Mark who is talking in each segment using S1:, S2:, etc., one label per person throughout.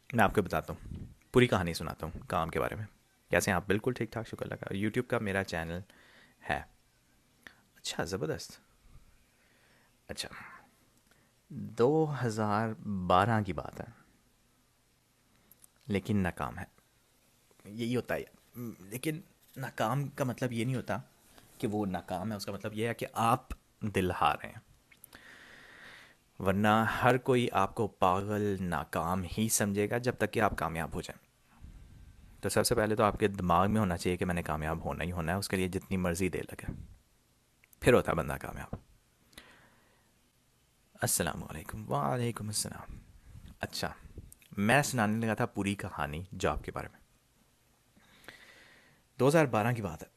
S1: मैं आपको बताता हूँ, पूरी कहानी सुनाता हूँ काम के बारे में। कैसे हैं आप? बिल्कुल ठीक ठाक, शुक्र लगा। यूट्यूब का मेरा चैनल है। अच्छा, ज़बरदस्त। अच्छा, 2012 की बात है, लेकिन नाकाम है। यही होता है। लेकिन नाकाम का मतलब ये नहीं होता कि वो नाकाम है। उसका मतलब ये है कि आप दिल हार हैं। वरना हर कोई आपको पागल, नाकाम ही समझेगा जब तक कि आप कामयाब हो जाएं। तो सबसे पहले तो आपके दिमाग में होना चाहिए कि मैंने कामयाब होना ही होना है, उसके लिए जितनी मर्जी दे लगे, फिर होता है बंदा कामयाब। अस्सलाम वालेकुम। वालेकुम अस्सलाम। अच्छा, मैं सुनाने लगा था पूरी कहानी जॉब के बारे में। 2012 की बात है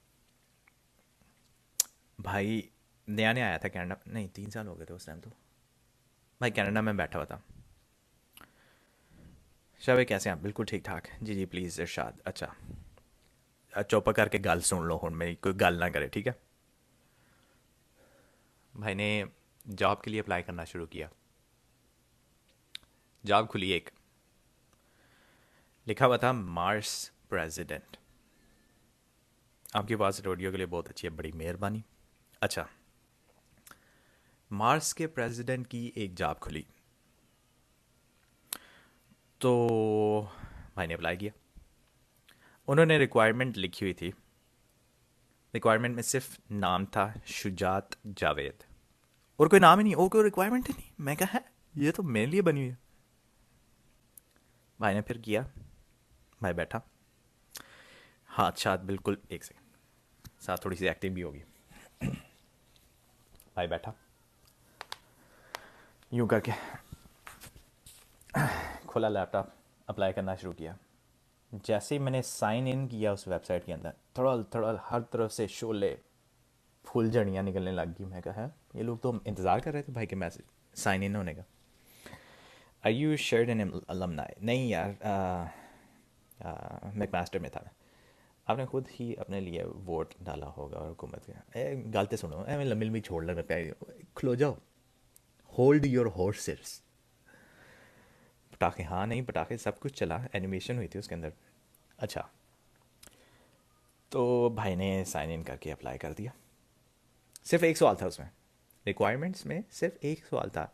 S1: भाई। नया नया आया था कनाडा, नहीं 3 साल हो गए थे उस टाइम तो। भाई कनाडा में बैठा हुआ था। शाबे कैसे हैं आप? बिल्कुल ठीक ठाक। जी जी, प्लीज़ इरशाद। अच्छा, चौपा करके गल सुन लो, हुन मेरी कोई गल ना करे, ठीक है? भाई ने जॉब के लिए अप्लाई करना शुरू किया। जॉब खुली एक, लिखा हुआ था मार्स प्रेसिडेंट। आपके पास रेडियो के लिए बहुत अच्छी है, बड़ी मेहरबानी। अच्छा, मार्स के प्रेसिडेंट की एक जॉब खुली, तो भाई ने अप्लाई किया। उन्होंने रिक्वायरमेंट लिखी हुई थी। रिक्वायरमेंट में सिर्फ नाम था, शुजात जावेद। और कोई नाम ही नहीं, और कोई रिक्वायरमेंट ही नहीं। मैं कहा है, ये तो मेरे लिए बनी हुई है। भाई ने फिर किया। भाई बैठा, हाथ साथ बिल्कुल, एक सेकंड, साथ थोड़ी सी एक्टिंग भी होगी। भाई बैठा, यूं करके खोला लैपटॉप, अप्लाई करना शुरू किया। जैसे ही मैंने साइन इन किया उस वेबसाइट के अंदर, थोड़ा थोड़ा हर तरफ से शोले, फुलझड़ियाँ निकलने लग गई। मैं कहा, ये लोग तो इंतज़ार कर रहे थे भाई के मैसेज साइन इन होने का। Are you shared an alumni? नहीं यार, मैकमास्टर में था। आपने खुद ही अपने लिए वोट डाला होगा और हुकूमत के गलते सुनो, मैं लंबी लंबी छोड़ लग रहा है। खलो जाओ, होल्ड योर हॉर्सेस। पटाखे, हाँ नहीं पटाखे, सब कुछ चला, एनिमेशन हुई थी उसके अंदर। अच्छा, तो भाई ने साइन इन करके अप्लाई कर दिया। सिर्फ एक सवाल था उसमें, रिक्वायरमेंट्स में सिर्फ एक सवाल था,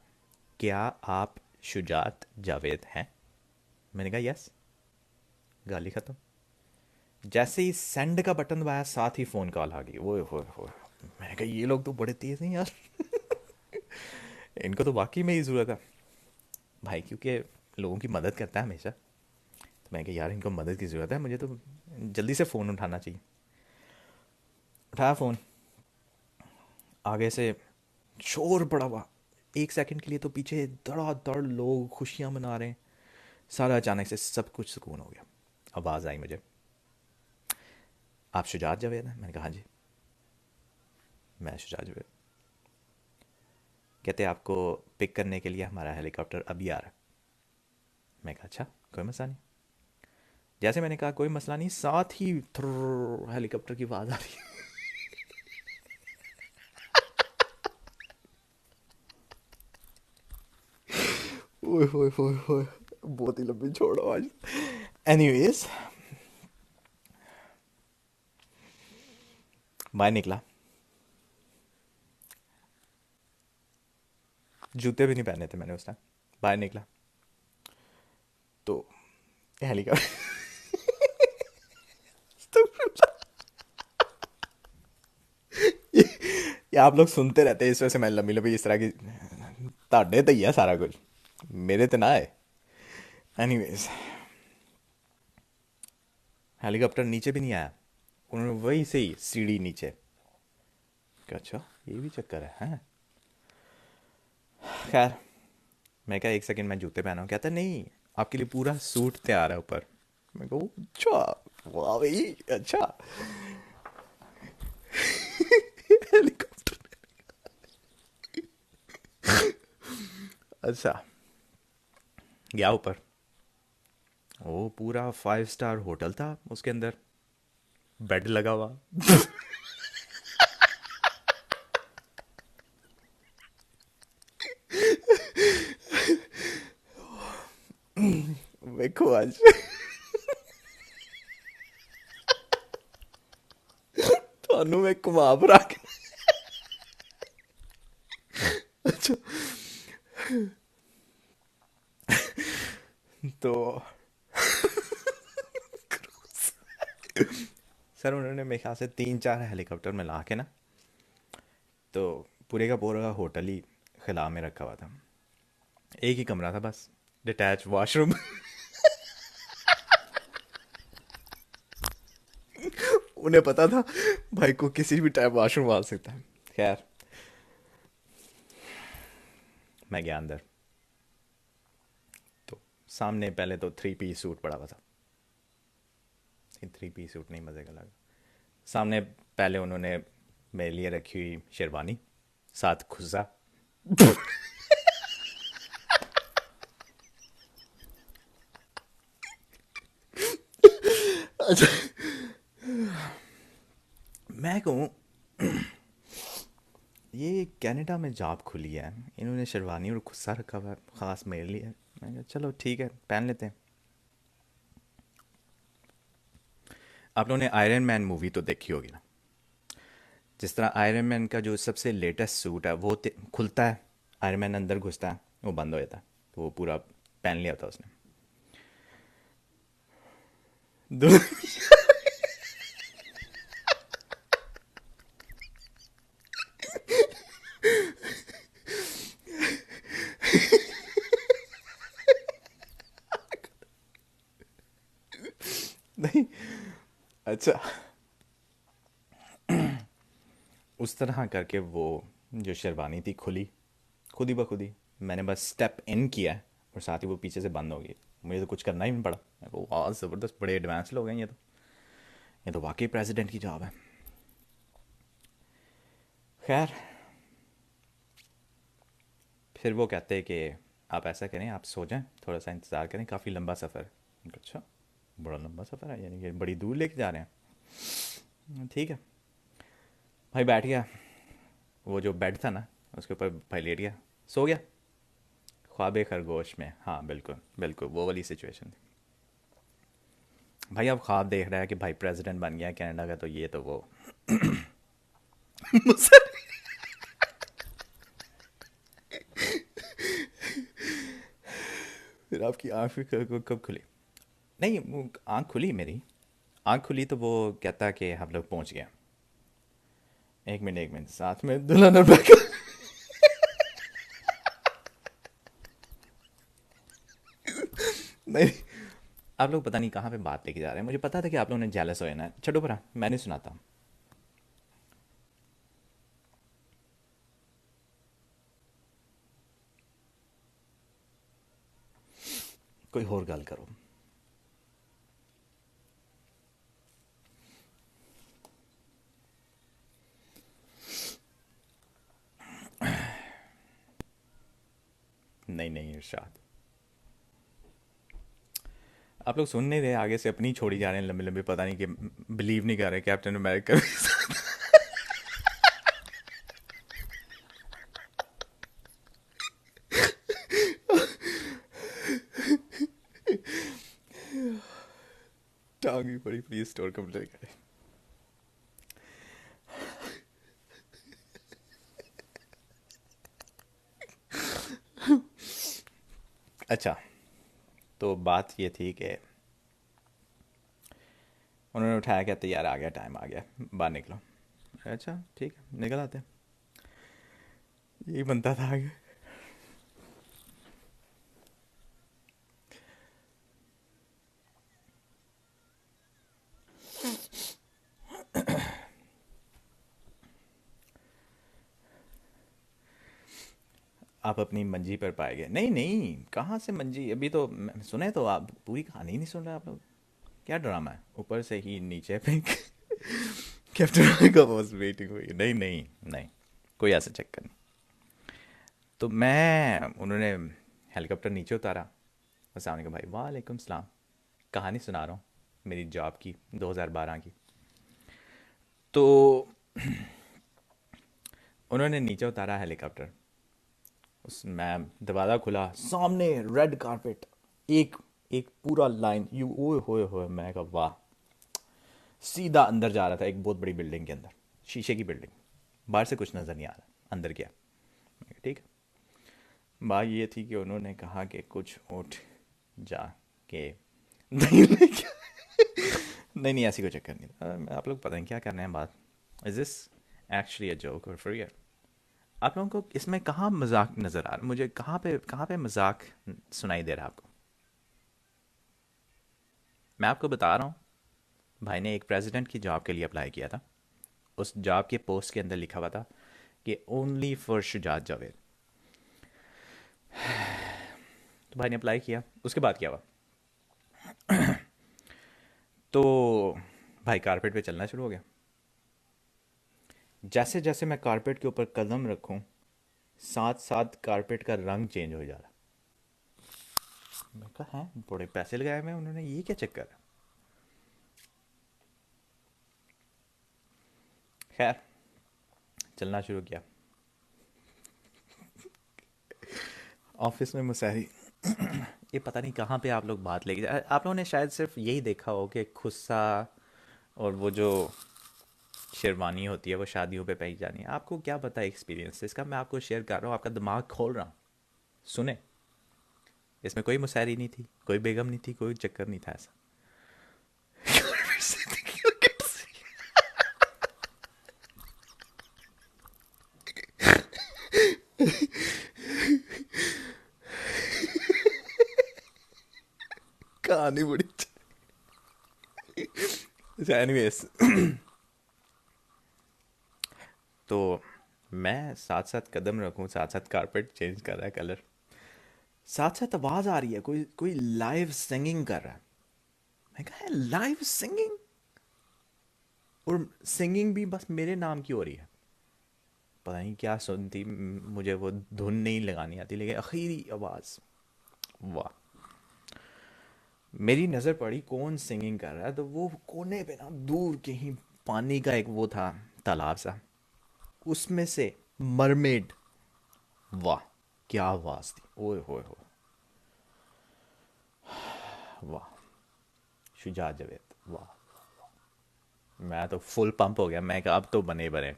S1: क्या आप शुजात जावेद हैं? मैंने कहा यस। गाली खत्म। जैसे ही सेंड का बटन दबाया, साथ ही फ़ोन कॉल आ गई। वो हो, मैं कहा ये लोग तो बड़े तेज़ हैं यार। इनको तो वाकई में ही ज़रूरत है भाई, क्योंकि लोगों की मदद करता है हमेशा। तो मैं कहा यार, इनको मदद की ज़रूरत है, मुझे तो जल्दी से फ़ोन उठाना चाहिए। उठाया फ़ोन, आगे से शोर पड़ा हुआ। एक सेकंड के लिए तो पीछे धड़ाधड़ लोग खुशियां मना रहे हैं। सारा अचानक से सब कुछ सुकून हो गया। आवाज़ आई मुझे, आप शुजात जावेद हैं? मैंने कहा हाँ जी, मैं शुजात जावेद। कहते आपको पिक करने के लिए हमारा हेलीकॉप्टर अभी आ रहा है। मैं कहा अच्छा, कोई मसला नहीं। जैसे मैंने कहा कोई मसला नहीं, साथ ही हेलीकॉप्टर की आवाज़ आ रही है। ओए होए होए होए, बहुत ही लंबी छोड़ो आज। एनीवेज, बाहर निकला, जूते भी नहीं पहने थे मैंने उस टाइम। बाहर निकला तो हेलीकॉप्टर ये आप लोग सुनते रहते हैं, इस वजह से मैं लंबी लंबी इस तरह की, ਤੁਹਾਡੇ तो ही है सारा कुछ, मेरे तो ना है। एनीवेज, हेलीकॉप्टर नीचे भी नहीं आया, उन्होंने वही से ही सीढ़ी नीचे। कहा, अच्छा ये भी चक्कर है, हैं? खैर, मैं क्या, एक सेकंड मैं जूते पहना हूँ। कहता नहीं, आपके लिए पूरा सूट तैयार है ऊपर। मैं कहूँ अच्छा, वाह भाई, अच्छा। हेलीकॉप्टर, अच्छा। गया ऊपर, वो पूरा 5 स्टार होटल था उसके अंदर, बेड लगा हुआ। ਵੇਖੋ ਅੱਜ ਤੁਹਾਨੂੰ ਮੈਂ ਘੁਮਾ ਭਰਾ ਕੇ अच्छा तो सर उन्होंने मेरे ख्याल से 3-4 हेलीकॉप्टर में ला के ना, तो पूरे का पूरा होटल ही खिला में रखा हुआ था। एक ही कमरा था बस, डिटैच वॉशरूम। उन्हें पता था भाई को किसी भी टाइप वॉशरूम आ सकता है। खैर, मैं गया अंदर, तो सामने पहले तो 3 पीस सूट पड़ा हुआ था। 3 पीस सूट नहीं, मज़े का लगा। सामने पहले उन्होंने मेरे लिए रखी हुई शेरवानी, साथ खुजा। अच्छा, मैं कहूँ ये कनाडा में जॉब खुली है, इन्होंने शेरवानी और खुस्सा रखा हुआ है ख़ास मेरे लिए। मैं कहा चलो ठीक है, पहन लेते हैं। आप लोगों ने आयरन मैन मूवी तो देखी होगी ना। जिस तरह आयरन मैन का जो सबसे लेटेस्ट सूट है वो खुलता है, आयरन मैन अंदर घुसता है, वो बंद हो जाता है, तो वो पूरा पहन लिया था उसने। दो नहीं, अच्छा, उस तरह करके वो जो शेरवानी थी खुली खुद ही बखुद ही। मैंने बस स्टेप इन किया है और साथ ही वो पीछे से बंद हो गई। मुझे तो कुछ करना ही नहीं पड़ा। मैं को वाह ज़बरदस्त, बड़े एडवांस लोग हैं ये तो वाकई प्रेसिडेंट की जॉब है। खैर, फिर वो कहते हैं कि आप ऐसा करें, आप सो जाएं, थोड़ा सा इंतज़ार करें, काफ़ी लंबा सफ़र है। मैंने कहा, अच्छा बड़ा लंबा सफ़र है, यानी कि बड़ी दूर लेके जा रहे हैं। ठीक है भाई, बैठ गया। वो जो बेड था ना, उसके ऊपर भाई लेट गया, सो गया ख्वाब खरगोश में। हाँ बिल्कुल बिल्कुल वो वाली सिचुएशन थी। भाई अब ख्वाब देख रहा है कि भाई प्रेसिडेंट बन गया कनाडा का, तो ये तो वो मुझसे फिर आपकी आँख भी कब खुली? नहीं, वो आँख खुली मेरी। आँख खुली तो वो कहता कि हम लोग पहुँच गए। एक मिनट, साथ में दुल्हन और बैठा। नहीं, आप लोग पता नहीं कहाँ पे बात लेके जा रहे हैं। मुझे पता था कि आप लोगों ने जेलस हो ना, छोड़ो परा, मैं नहीं सुनाता। कोई और गल करो। नहीं नहीं इरशाद, आप लोग सुन नहीं रहे, आगे से अपनी छोड़ी जा रहे हैं लंबे लंबे, पता नहीं कि बिलीव नहीं कर रहे कैप्टन अमेरिका के साथ। टांगी पड़ी, प्लीज स्टोर कंप्लीट करें। अच्छा, तो बात ये थी कि उन्होंने उठाया, कहते यार आ गया, टाइम आ गया, बाहर निकलो। अच्छा ठीक है, निकल आते हैं। यही बनता था आगे। आप अपनी मंजी पर पाए गए? नहीं नहीं, कहाँ से मंजी, अभी तो सुने तो आप पूरी कहानी ही नहीं सुन रहे आप लोग। क्या ड्रामा है, ऊपर से ही नीचे पे कैप्टन का बॉस वेटिंग हुई। नहीं नहीं नहीं, कोई ऐसा चक्कर नहीं। तो मैं, उन्होंने हेलीकॉप्टर नीचे उतारा और सामने का भाई वालेकुम सलाम, कहानी सुना रहा हूँ मेरी जॉब की, 2012 की। तो उन्होंने नीचे उतारा हेलीकॉप्टर, उस मैं दरवाज़ा खुला, सामने रेड कारपेट, एक एक पूरा लाइन यू ओए होए, मैं कहा वाह, सीधा अंदर जा रहा था एक बहुत बड़ी बिल्डिंग के अंदर, शीशे की बिल्डिंग, बाहर से कुछ नज़र नहीं आ रहा, अंदर गया। मैं कहा, ठीक है। बात ये थी कि उन्होंने कहा कि कुछ उठ जा के नहीं नहीं नहीं नहीं, ऐसी कोई चक्कर नहीं था। आप लोग पता नहीं क्या करने हैं बात। Is this actually a joke और फॉर रियल? आप लोगों को इसमें कहाँ मजाक नज़र आ रहा है? मुझे कहाँ पे मजाक सुनाई दे रहा है आपको? मैं आपको बता रहा हूँ, भाई ने एक प्रेसिडेंट की जॉब के लिए अप्लाई किया था। उस जॉब के पोस्ट के अंदर लिखा हुआ था कि ओनली फॉर शुजात जावेद। तो भाई ने अप्लाई किया, उसके बाद क्या हुआ? तो भाई कारपेट पे चलना शुरू हो गया। जैसे जैसे मैं कारपेट के ऊपर कदम रखूं, साथ साथ कारपेट का रंग चेंज हो जा रहा। मैं कहा है बड़े पैसे लगाए हुए हैं उन्होंने, ये क्या चक्कर है? खैर, चलना शुरू किया। ऑफिस में मुसहरी। ये पता नहीं कहाँ पे आप लोग बात लेके जा, आप लोगों ने शायद सिर्फ यही देखा हो कि खुस्सा और वो जो शेरवानी होती है वो शादियों पे पहनी जानी है। आपको क्या पता है एक्सपीरियंस इसका, मैं आपको शेयर कर रहा हूँ, आपका दिमाग खोल रहा हूँ। सुने, इसमें कोई मुसहरी नहीं थी, कोई बेगम नहीं थी, कोई चक्कर नहीं था ऐसा। कहानी बड़ी एनीवेज, तो मैं साथ साथ कदम रखूं, साथ साथ कारपेट चेंज कर रहा है कलर, साथ साथ आवाज आ रही है, कोई कोई लाइव सिंगिंग कर रहा है। मैं कहा है लाइव सिंगिंग, और सिंगिंग भी बस मेरे नाम की हो रही है। पता नहीं क्या सुनती, मुझे वो धुन नहीं लगानी आती, लेकिन आखिरी आवाज, वाह। मेरी नज़र पड़ी कौन सिंगिंग कर रहा है, तो वो कोने पे ना दूर कहीं पानी का एक वो था, तालाब सा, उसमें से मरमेड, वाह क्या आवाज थी, ओए होए हो, वाह। शुजात जावेद, वाह। मैं तो फुल पंप हो गया, मैं कहा अब तो बने बने।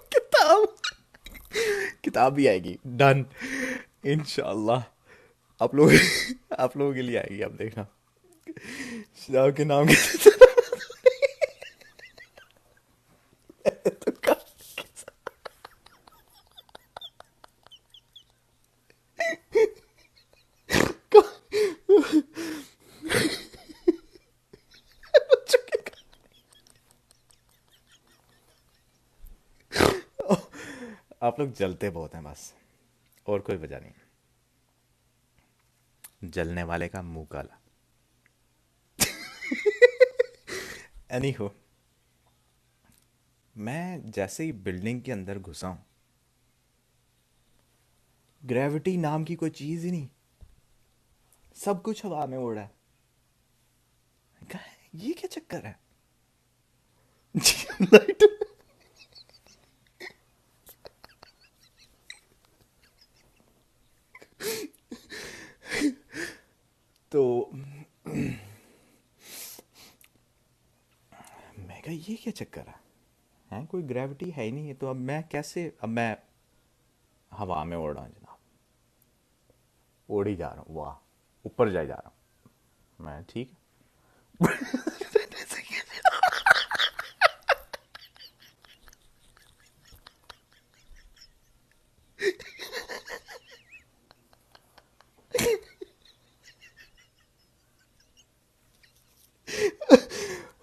S1: किताब, किताब भी आएगी, डन, इंशाल्लाह। आप लोग आप लोगों के लिए आएगी, आप देखना। शुजात के नाम के आप लोग जलते बहुत हैं बस, और कोई वजह नहीं। जलने वाले का मुंह काला। एनी हो, मैं जैसे ही बिल्डिंग के अंदर घुसा हूं, ग्रेविटी नाम की कोई चीज ही नहीं, सब कुछ हवा में उड़ रहा है। कहा है, ये क्या चक्कर है? लाइट, तो मैं कहा ये क्या चक्कर है कोई ग्रेविटी है ही नहीं है, तो अब मैं कैसे, अब मैं हवा में उड़ रहा हूँ जनाब, उड़ ही जा रहा हूँ, वाह, ऊपर जाए जा रहा हूँ मैं, ठीक है।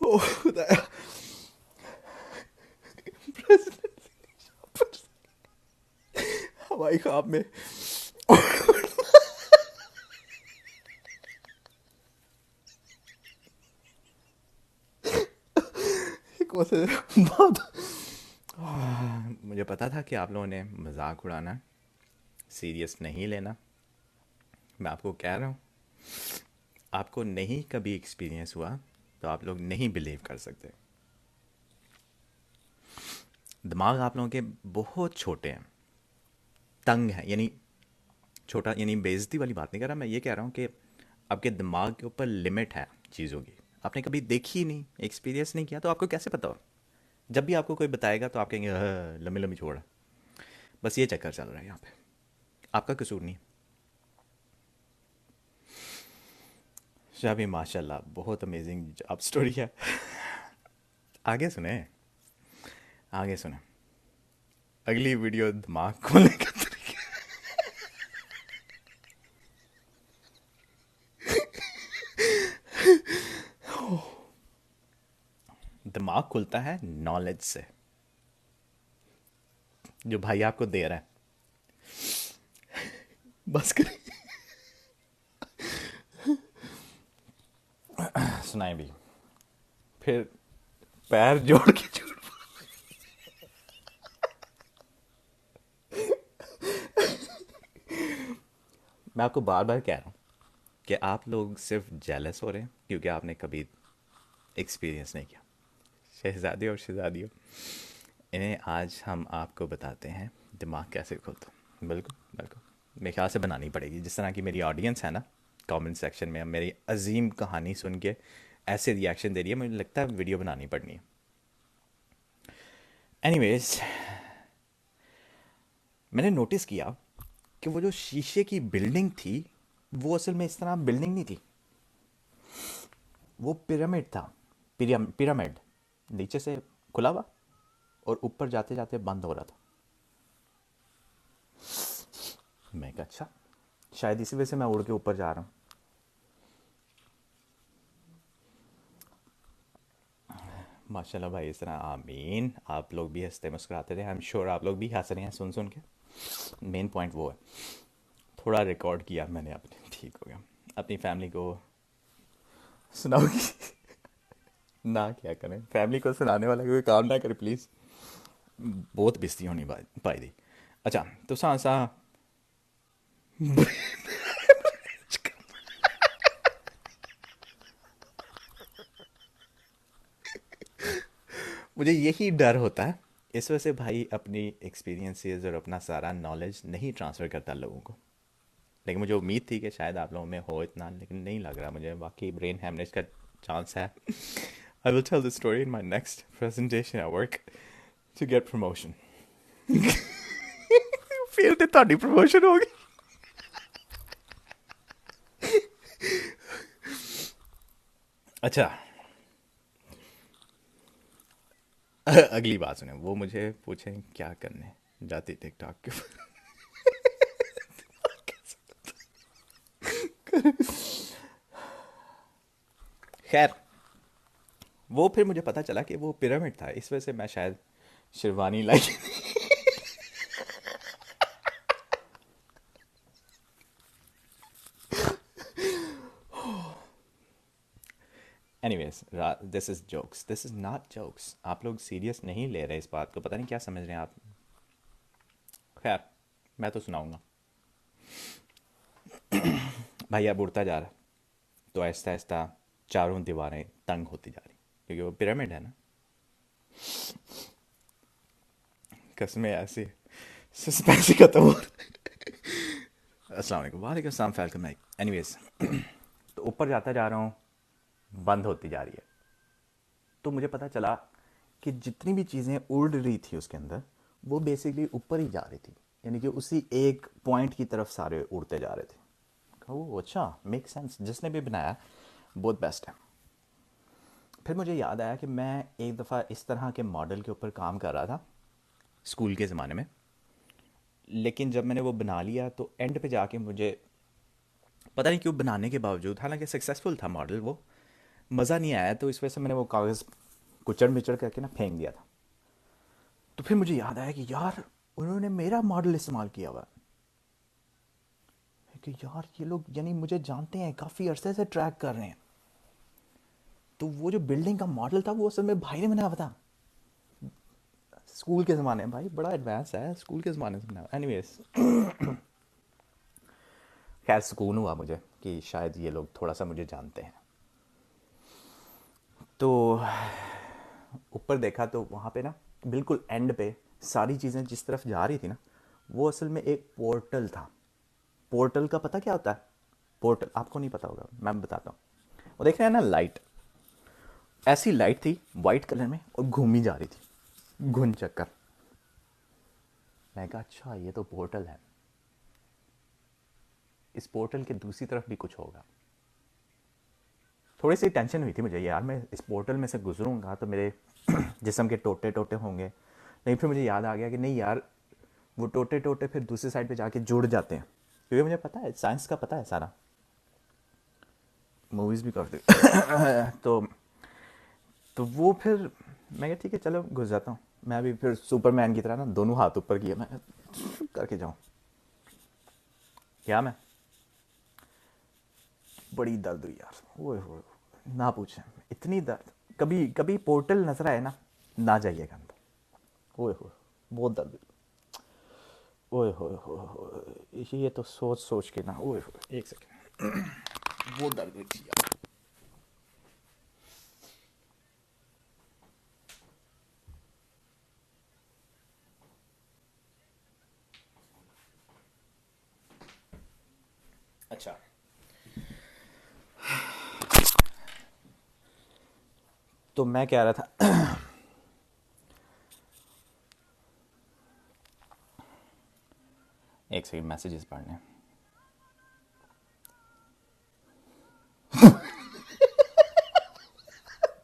S1: ओह खुदाया, हवाई ख्वाब में कौन से बात। मुझे पता था कि आप लोगों ने मजाक उड़ाना, सीरियस नहीं लेना। मैं आपको कह रहा हूँ, आपको नहीं कभी एक्सपीरियंस हुआ तो आप लोग नहीं बिलीव कर सकते। दिमाग आप लोगों के बहुत छोटे हैं, तंग हैं, यानी छोटा यानी बेइज्जती वाली बात नहीं कर रहा, मैं ये कह रहा हूँ कि आपके दिमाग के ऊपर लिमिट है चीज़ों की। आपने कभी देखी ही नहीं, एक्सपीरियंस नहीं किया, तो आपको कैसे पता हो? जब भी आपको कोई बताएगा तो आप कहेंगे लंबी लंबी छोड़। बस ये चक्कर चल रहा है यहाँ पे, आपका कसूर नहीं। शाबी माशाल्लाह, बहुत अमेजिंग जॉब स्टोरी है। आगे सुने, आगे सुने। अगली वीडियो दिमाग खोलने का तरीका। दिमाग खुलता है नॉलेज से, जो भाई आपको दे रहा है। बस करें, सुनाए भी फिर, पैर जोड़ के जोड़। मैं आपको बार बार कह रहा हूँ कि आप लोग सिर्फ जेलस हो रहे हैं क्योंकि आपने कभी एक्सपीरियंस नहीं किया। शहजादी और शहजादियों, इन्हें आज हम आपको बताते हैं दिमाग कैसे खुलता। बिल्कुल बिल्कुल, मेरे ख्याल से बनानी पड़ेगी। जिस तरह की मेरी ऑडियंस है ना, कमेंट सेक्शन में मेरी अजीम कहानी सुन के ऐसे रिएक्शन दे रही है, मुझे लगता है वीडियो बनानी पड़नी है। एनीवेज, मैंने नोटिस किया कि वो जो शीशे की बिल्डिंग थी, वो असल में इस तरह बिल्डिंग नहीं थी, वो पिरामिड था। पिरामिड नीचे से खुला हुआ और ऊपर जाते जाते बंद हो रहा था। मैं कहा अच्छा, शायद इसी वजह से मैं उड़ के ऊपर जा रहा हूँ। माशाल्लाह भाई, इस तरह आमीन। आप लोग भी हंसते मुस्कुराते थे, आई एम श्योर आप लोग भी हंस रहे हैं सुन सुन के। मेन पॉइंट वो है, थोड़ा रिकॉर्ड किया मैंने अपने, ठीक हो गया। अपनी फैमिली को सुनाओगी? ना क्या करें, फैमिली को सुनाने वाला कोई काम ना करे प्लीज़, बहुत बेइज्जती होनी पाई दी। अच्छा तो सा सा मुझे यही डर होता है, इस वजह से भाई अपनी एक्सपीरियंसेस और अपना सारा नॉलेज नहीं ट्रांसफ़र करता लोगों को। लेकिन मुझे उम्मीद थी कि शायद आप लोगों में हो इतना, लेकिन नहीं लग रहा मुझे, वाकई ब्रेन हैमरेज का चांस है। I will tell the story in my next presentation at work to get promotion. फिर तो ਤੁਹਾਡੀ प्रमोशन होगी। अच्छा, अगली बात सुने। वो मुझे पूछें क्या करने जाती टिकटॉक के ऊपर। खैर, वो फिर मुझे पता चला कि वो पिरामिड था, इस वजह से मैं शायद शेरवानी लाई। Anyways, this is jokes, this is not jokes. आप लोग सीरियस नहीं ले रहे इस बात को, पता नहीं क्या समझ रहे हैं आप। खैर, मैं तो सुनाऊंगा। भाई अब उड़ता जा रहा है, तो आहिस्ता आहिस्ता चारों दीवारें तंग होती जा रही, क्योंकि वो पिरामिड है ना। कसमें ऐसी सस्पेंस ही खत्म हो रहा है। अस्सलाम वालेकुम। वालेकुम सलाम फैल्कन भाई। एनीवेज, तो ऊपर जाता जा रहा हूँ, बंद होती जा रही है। तो मुझे पता चला कि जितनी भी चीज़ें उड़ रही थी उसके अंदर, वो बेसिकली ऊपर ही जा रही थी, यानी कि उसी एक पॉइंट की तरफ सारे उड़ते जा रहे थे। ओह अच्छा, मेक सेंस, जिसने भी बनाया बहुत बेस्ट है। फिर मुझे याद आया कि मैं एक दफ़ा इस तरह के मॉडल के ऊपर काम कर रहा था स्कूल के ज़माने में, लेकिन जब मैंने वो बना लिया तो एंड पे जाके मुझे पता नहीं क्यों, बनाने के बावजूद, हालांकि सक्सेसफुल था मॉडल, वो मज़ा नहीं आया, तो इस वजह से मैंने वो कागज़ कुचड़ मिचड़ करके ना फेंक दिया था। तो फिर मुझे याद आया कि यार उन्होंने मेरा मॉडल इस्तेमाल किया हुआ है, कि यार ये लोग यानी मुझे जानते हैं, काफ़ी अरसे से ट्रैक कर रहे हैं। तो वो जो बिल्डिंग का मॉडल था वो असल में भाई ने बनाया था, स्कूल के ज़माने में। भाई बड़ा एडवांस है, स्कूल के ज़माने से बनाया। एनीवेज, खैर सुकून हुआ मुझे कि शायद ये लोग थोड़ा सा मुझे जानते हैं। तो ऊपर देखा तो वहाँ पे ना बिल्कुल एंड पे सारी चीज़ें जिस तरफ जा रही थी ना, वो असल में एक पोर्टल था। पोर्टल का पता क्या होता है? पोर्टल आपको नहीं पता होगा, मैं बताता हूँ। वो देख रहे हैं ना लाइट, ऐसी लाइट थी वाइट कलर में और घूमी जा रही थी घुन चक्कर। मैं कहा अच्छा ये तो पोर्टल है, इस पोर्टल के दूसरी तरफ भी कुछ होगा। थोड़ी सी टेंशन हुई थी मुझे यार, मैं इस पोर्टल में से गुजरूंगा तो मेरे जिस्म के टोटे टोटे होंगे। नहीं फिर मुझे याद आ गया कि नहीं यार, वो टोटे टोटे फिर दूसरी साइड पे जाके जुड़ जाते हैं, क्योंकि मुझे पता है, साइंस का पता है सारा, मूवीज़ भी करते तो वो फिर मैं कहा ठीक है चलो घुस जाता हूँ। मैं अभी फिर सुपरमैन की तरह ना दोनों हाथ ऊपर किए, मैं करके जाऊँ। क्या मैं बड़ी दर्द हुई यार, ओए होए, ना पूछें, इतनी दर्द। कभी कभी पोर्टल नजर आए ना जाइएगा अंदर, ओए होए बहुत दर्द हुई। ओए होए होए होए, ये तो सोच सोच के ना, ओए होए एक सेकेंड, बहुत दर्द हुई थी यार। अच्छा तो मैं कह रहा था एक सेकंड मैसेजेस पढ़ने।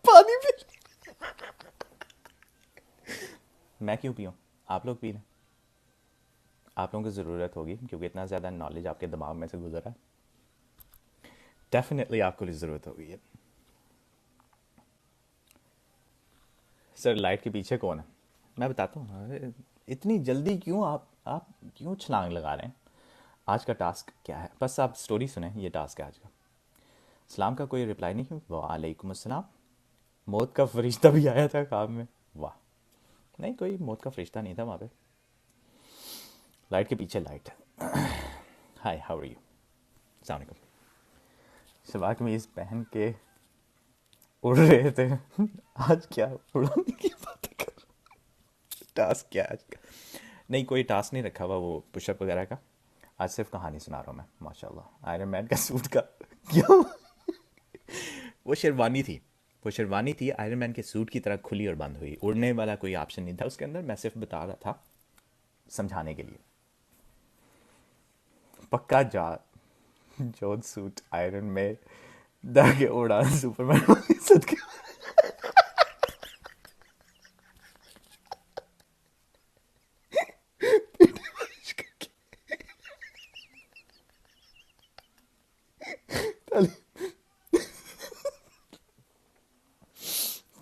S1: पानी पी, मैं क्यों पीऊँ, आप लोग पी लें, आप लोगों को ज़रूरत होगी क्योंकि इतना ज़्यादा नॉलेज आपके दिमाग में से गुजरा है, डेफिनेटली आपको ज़रूरत होगी ये। सर लाइट के पीछे कौन है, मैं बताता हूँ। अरे, इतनी जल्दी क्यों आप क्यों छलांग लगा रहे हैं? आज का टास्क क्या है, बस आप स्टोरी सुने, ये टास्क है आज का। सलाम का कोई रिप्लाई नहीं, वालेकुम अस्सलाम। मौत का फरिश्ता भी आया था काम में, वाह। नहीं कोई मौत का फरिश्ता नहीं था वहाँ पे, लाइट के पीछे लाइट है। हाय हाउ आर यू, अस्सलाम वालेकुम। सलवार कमीज पहन के उड़ रहे थे। आज क्या उड़ाने की बातें कर, टास्क क्या है आज का? नहीं कोई टास्क नहीं रखा हुआ वो पुशअप वगैरह का, आज सिर्फ कहानी सुना रहा हूँ मैं। माशाल्लाह आयरन मैन का सूट का क्या, वो शेरवानी थी, वो शेरवानी थी आयरन मैन के सूट की तरह खुली और बंद हुई, उड़ने वाला कोई ऑप्शन नहीं था उसके अंदर, मैं सिर्फ बता रहा था समझाने के लिए। पक्का जा जोध सूट आयरन में दागे उड़ा सुपरमैन वाली सदके। ताली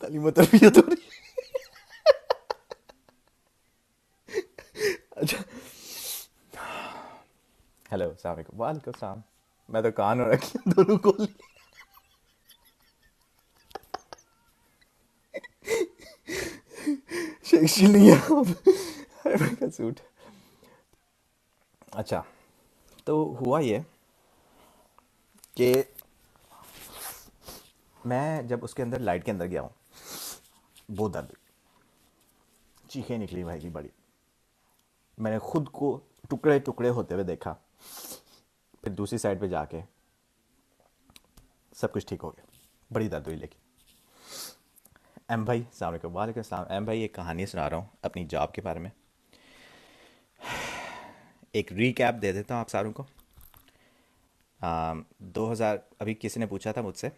S1: ताली तरबियत हो रही। अच्छा हेलो अस्सलाम वालेकुम, वालेकुम सलाम। मैं तो कान और रखी दोनों खोल ली। शेक्सपियर नहीं है आयरन मैन का सूट। अच्छा तो हुआ ये कि मैं जब उसके अंदर लाइट के अंदर गया हूँ, बहुत दर्द हुई, चीखें निकली भाई की बड़ी। मैंने खुद को टुकड़े टुकड़े होते हुए देखा, फिर दूसरी साइड पे जाके सब कुछ ठीक हो गया, बड़ी दर्द हुई। लेकिन एम भाई अस्सलाम वालेकुम, वालेकुम अस्सलाम। एम भाई एक कहानी सुना रहा हूँ अपनी जॉब के बारे में, एक रीकैप दे देता हूँ आप सारों को। 2000 अभी किसी ने पूछा था मुझसे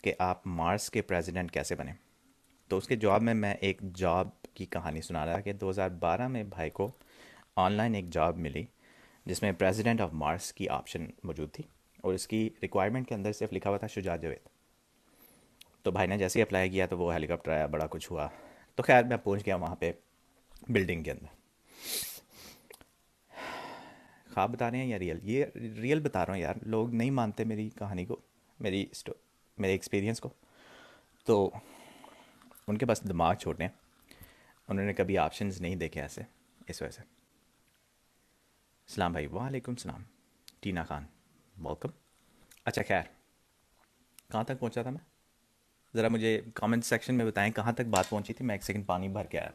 S1: कि आप मार्स के प्रेसिडेंट कैसे बने, तो उसके जवाब में मैं एक जॉब की कहानी सुना रहा कि 2012 में भाई को ऑनलाइन एक जॉब मिली जिसमें प्रेसिडेंट ऑफ मार्स की ऑप्शन मौजूद थी, और इसकी रिक्वायरमेंट के अंदर सिर्फ लिखा हुआ था शुजात जावेद। तो भाई ने जैसे ही अप्लाई किया तो वो हेलीकॉप्टर आया, बड़ा कुछ हुआ। तो खैर मैं पहुंच गया वहाँ पे बिल्डिंग के अंदर। ख्वाब बता रहे हैं या रियल, ये रियल बता रहा हूँ यार, लोग नहीं मानते मेरी कहानी को, मेरी मेरे एक्सपीरियंस को, तो उनके पास दिमाग छोटे हैं, उन्होंने कभी ऑप्शंस नहीं देखे ऐसे, इस वजह से। सलाम भाई, वालेकुम सलाम। टीना खान वेलकम। अच्छा खैर कहाँ तक पहुँचा था मैं, ज़रा मुझे कमेंट सेक्शन में बताएं कहाँ तक बात पहुँची थी। मैं एक सेकंड पानी भर के आया।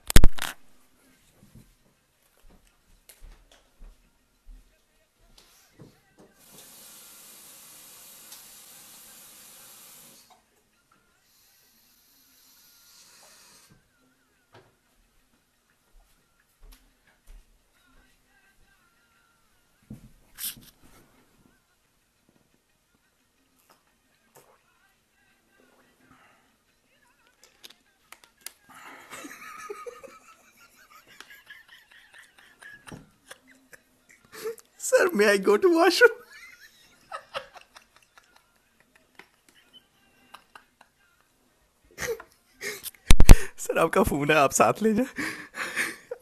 S1: Sir may I go to washroom? Sir आपका फोन है, आप साथ ले जाए।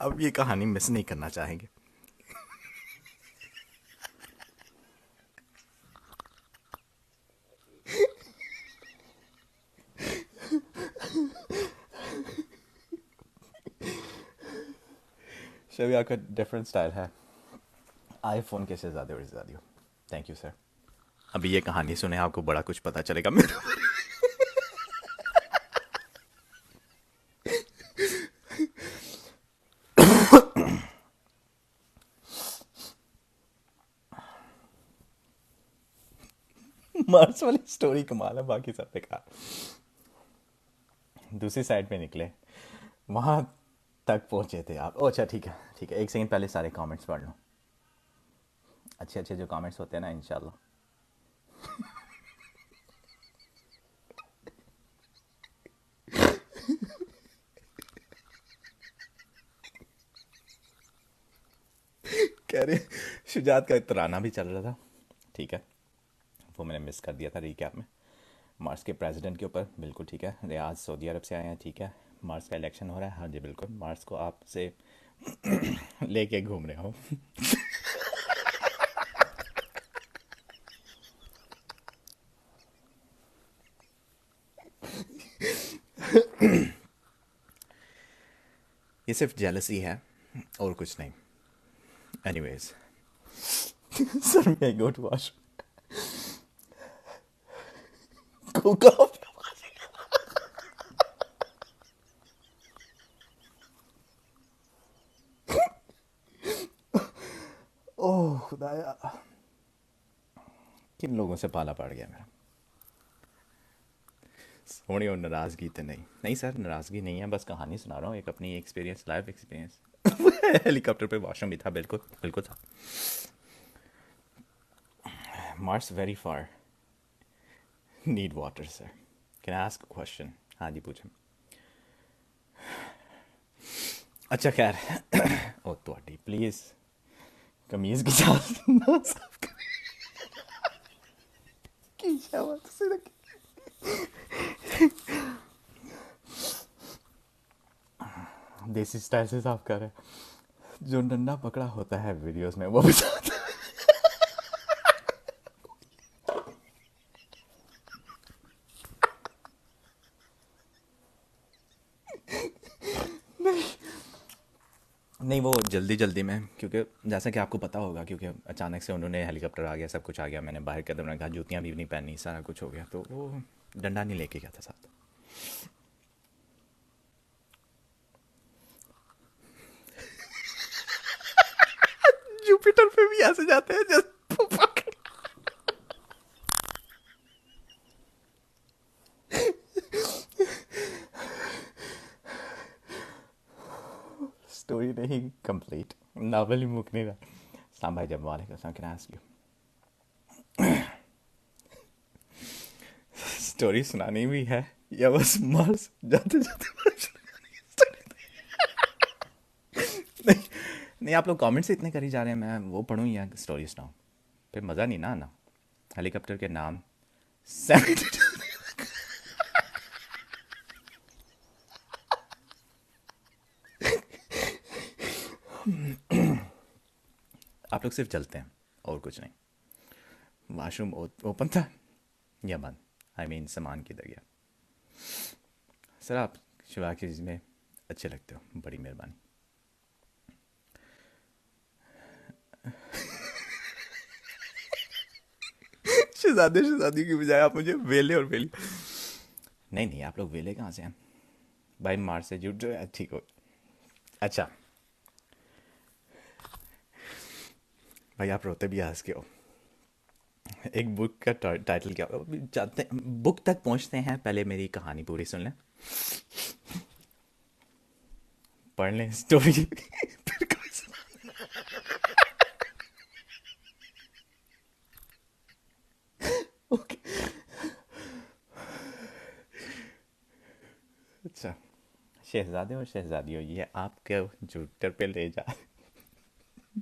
S1: अब ये कहानी मिस नहीं करना चाहेंगे। शबी आपका डिफरेंट स्टाइल है। आईफोन के शहजादे और शहजादियों, थैंक यू सर। अभी ये कहानी सुने आपको बड़ा कुछ पता चलेगा मेरे। मार्स वाली स्टोरी कमाल है, बाकी सब बेकार। दूसरी साइड पे निकले, वहां तक पहुंचे थे आप। ओ अच्छा, ठीक है ठीक है, एक सेकंड पहले सारे कमेंट्स पढ़ लो। अच्छे अच्छे जो कमेंट्स होते हैं ना, इंशाल्लाह। कह रहे शुजात का तराना भी चल रहा था, ठीक है, वो मैंने मिस कर दिया था रीकैप में। मार्स के प्रेसिडेंट के ऊपर, बिल्कुल ठीक है। रियाज सऊदी अरब से आए हैं, ठीक है। मार्स का इलेक्शन हो रहा है, हाँ जी बिल्कुल। मार्स को आपसे लेके घूम रहे हो। ये सिर्फ जेलसी है और कुछ नहीं। Anyways sir may I go to wash? Oh खुदाया, किन लोगों से पाला पड़ गया मेरा। सोनी और नाराज़गी तो नहीं, नहीं सर नाराज़गी नहीं है, बस कहानी सुना रहा हूँ एक अपनी एक्सपीरियंस, लाइफ एक्सपीरियंस। हेलीकॉप्टर पे वॉशरूम भी था, बिल्कुल बिल्कुल था। Mars very far, need water sir. Can I ask a question? हाँ जी पूछें। अच्छा खैर, ओ तो प्लीज़ कमीज़ की साथ ना साफ की शाबाश से रखी। देसी स्टाइल से साफ कर रहे हैं। जो डंडा पकड़ा होता है वीडियोस में वो भी साथ। नहीं वो जल्दी जल्दी में, क्योंकि जैसा कि आपको पता होगा, क्योंकि अचानक से उन्होंने हेलीकॉप्टर आ गया, सब कुछ आ गया, मैंने बाहर कदम रखा, जूतियाँ भी नहीं पहनी, सारा कुछ हो गया, तो वो डंडा नहीं लेके गया था साथ। जुपिटर पे भी ऐसे जाते हैं जस्ट। स्टोरी नहीं कंप्लीट, नावल ही मुक नहीं रहा। सलाम भाई, जब वाले कैन आस्क यू स्टोरी सुनानी भी है या बस मार्स जाते जाते? नहीं नहीं, आप लोग कमेंट्स इतने कर ही जा रहे हैं, मैं वो पढ़ूँ या स्टोरी सुनाऊँ? फिर मज़ा नहीं ना आना। हेलीकॉप्टर के नाम 72। आप लोग सिर्फ चलते हैं और कुछ नहीं। वाशरूम ओपन था या बंद? आई मीन सामान किधर गया? सर आप शिवा की चीज़ में अच्छे लगते हो, बड़ी मेहरबानी। शहजादे शहजादी की बजाय आप मुझे वेले और वेली। नहीं नहीं, आप लोग वेले कहाँ से हैं भाई? मार से जुट रहे हैं, ठीक हो। अच्छा भाई, आप रोते भी हंस के हो। एक बुक का टाइटल क्या होगा? जाते बुक तक पहुंचते हैं, पहले मेरी कहानी पूरी सुन लें, पढ़ लें स्टोरी। फिर कोई ओके। अच्छा, शहजादे और शहजादियों, ये आपके जुपिटर पे ले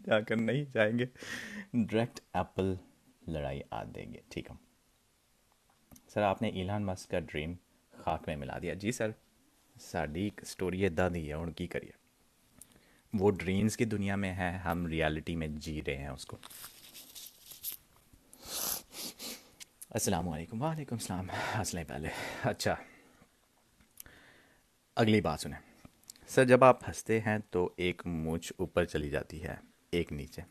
S1: जाकर नहीं जाएंगे, डायरेक्ट एप्पल लड़ाई आ देंगे, ठीक है सर। आपने इलान मस्क का ड्रीम खाक में मिला दिया। जी सर, साड़ी स्टोरी इदा दी है, हूँ की करिए। वो ड्रीम्स की दुनिया में है, हम रियलिटी में जी रहे हैं उसको। अस्सलाम वालेकुम। वालेकुम सलाम। हंसलें पहले। अच्छा, अगली बात सुने सर। जब आप हंसते हैं तो एक मूंछ ऊपर चली जाती है, एक नीचे।